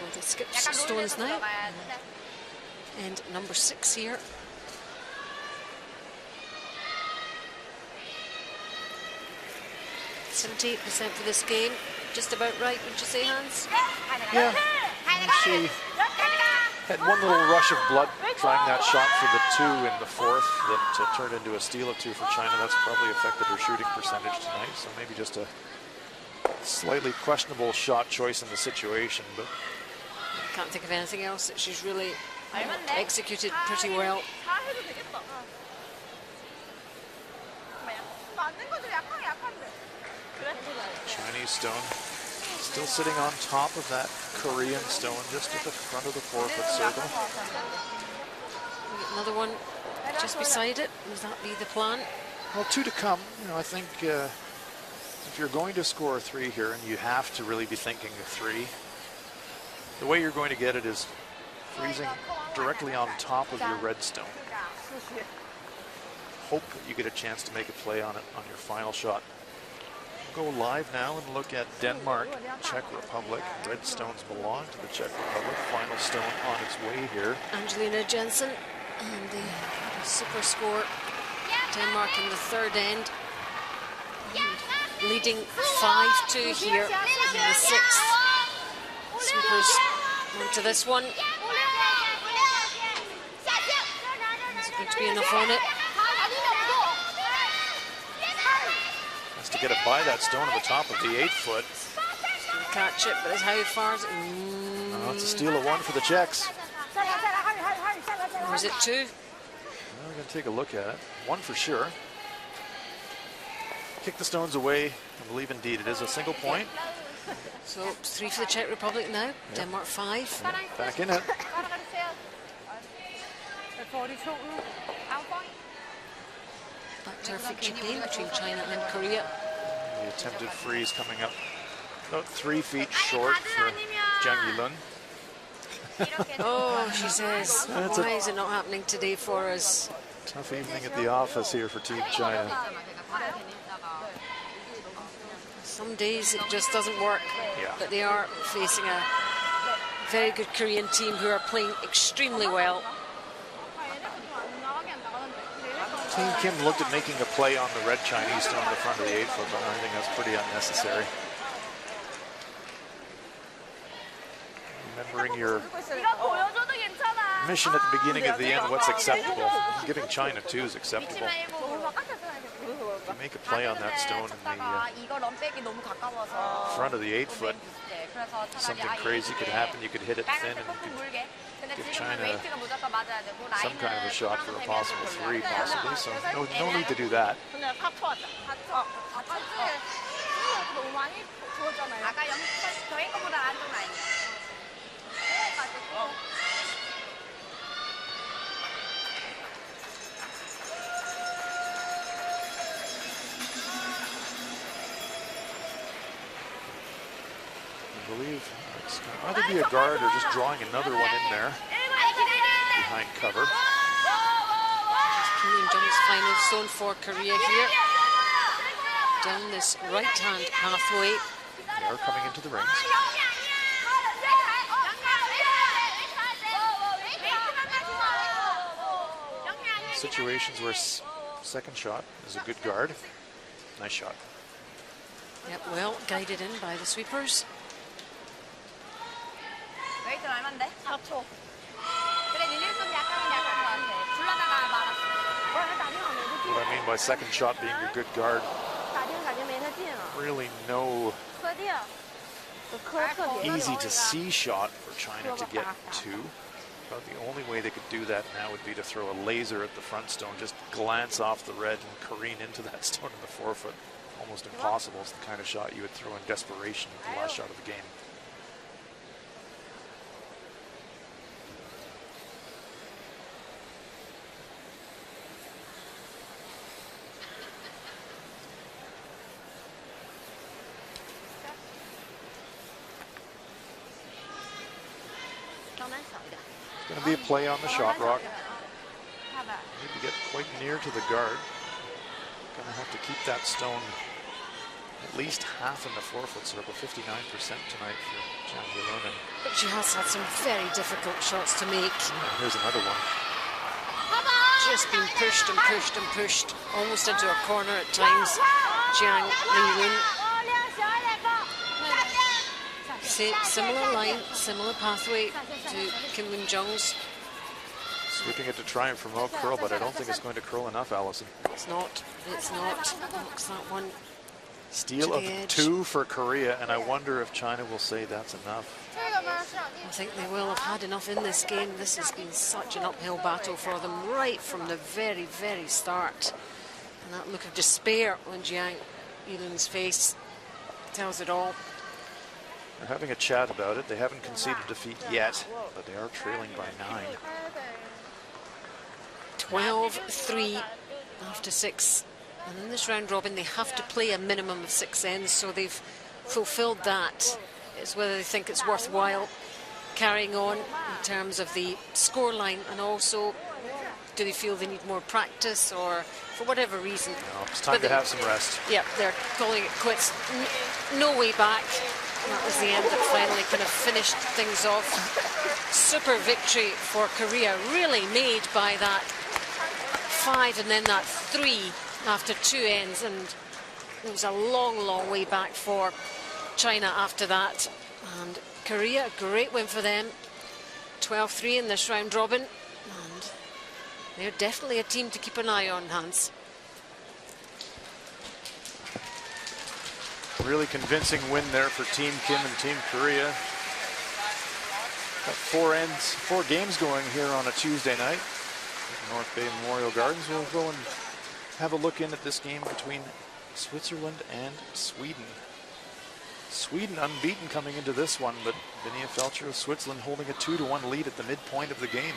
Well, they skip stones now. And number 6 here. %78% for this game. Just about right, would you say, Hans? Yeah. She had one little rush of blood trying that shot for the 2 in the 4th that turned into a steal of 2 for China. That's probably affected her shooting percentage tonight. So maybe just a slightly questionable shot choice in the situation, but Can't think of anything else that she's really executed pretty well. Chinese stone still sitting on top of that Korean stone, just at the front of the 4-foot circle. Another one just beside it. Does that be the plan? Well, 2 to come. You know, I think if you're going to score a 3 here, and you have to really be thinking of 3, the way you're going to get it is freezing directly on top of your red stone. Hope that you get a chance to make a play on it on your final shot. We'll go live now and look at Denmark, Czech Republic. Red stones belong to the Czech Republic. Final stone on its way here. Angelina Jensen and the super score. Denmark in the 3rd end. Leading 5-2 here in the 6th. Sweepers onto this one. There's going to be enough on it. Has to get it by that stone at the top of the 8-foot. Catch it, but how far is it? Oh, it's a steal of 1 for the Czechs. Or is it 2? Well, we're going to take a look at it. 1 for sure. Kick the stones away. I believe indeed it is a single point. So 3 for the Czech Republic now. Yep. Denmark 5. Yep. Back in it. Back to our feature game between China and Korea. The attempted freeze coming up About 3 feet short for Jiang Yilun. Oh, she says, why is it not happening today for us? Tough evening at the office here for Team China. Some days it just doesn't work, Yeah. but they are facing a very good Korean team who are playing extremely well. Team Kim looked at making a play on the red Chinese stone in the front of the 8-foot, but I think that's pretty unnecessary. Remembering your mission at the beginning of the end, what's acceptable? Giving China 2 is acceptable. If you make a play on that stone in the front of the 8-foot, something crazy could happen. You could hit it thin and you could give China some kind of a shot for a possible 3, possibly. So no need to do that. 그냥 카트하자. 너무 많이 주었잖아요. 아까 저희 거보다 안 좋은 아니에요. I believe it's going to either be a guard or just drawing another one in there behind cover. Kim Yoon-jung's final stone for Korea here. Down this right-hand pathway. They are coming into the rings. Situations where second shot is a good guard. Nice shot. Yep, well guided in by the sweepers. 웨이트 얼만데? 4초. 그래, 릴리스는 약간 것 같아. 줄라다가 말았어. What I mean by second shot being a good guard, 打听感觉没他近了， really no 磕地，这磕特别 easy to see shot for China to get to. About the only way they could do that now would be to throw a laser at the front stone, just glance off the red and careen into that stone in the 4-foot. Almost impossible. It's the kind of shot you would throw in desperation at the last shot of the game. It's going to be a play on the shot rock. Need to get quite near to the guard. Going to have to keep that stone at least half in the 4-foot circle, 59% tonight for Jiang Yilun. But she has had some very difficult shots to make. Here's another one. Just been pushed and pushed and pushed, almost into a corner at times. Jiang Li-yun. Similar line, similar pathway to Kim Yoon-jung's. Sweeping it to try and promote curl, but I don't think it's going to curl enough, Allison. It's not. Knocks that one. Steal of 2 for Korea, and I wonder if China will say that's enough. I think they will have had enough in this game. This has been such an uphill battle for them right from the very, very start. And that look of despair on Jiang Yilun's face tells it all. They're having a chat about it. They haven't conceded defeat yet, but they are trailing by 9. 12-3 after 6. And in this round robin, they have to play a minimum of 6 ends, so they've fulfilled that. It's whether they think it's worthwhile carrying on in terms of the scoreline, and also do they feel they need more practice, or for whatever reason. No, it's time to have some rest. Yeah, they're calling it quits. No way back. That was the end that finally kind of finished things off. Super victory for Korea, really made by that 5 and then that 3 after 2 ends, and it was a long, long way back for China after that. And Korea, a great win for them. 12-3 in this round robin, and they're definitely a team to keep an eye on, Hans. Really convincing win there for Team Kim and Team Korea. Got 4 games going here on a Tuesday night at North Bay Memorial Gardens. We'll go and have a look in at this game between Switzerland and Sweden. Sweden unbeaten coming into this one, but Vinea Felcher of Switzerland holding a 2-1 lead at the midpoint of the game.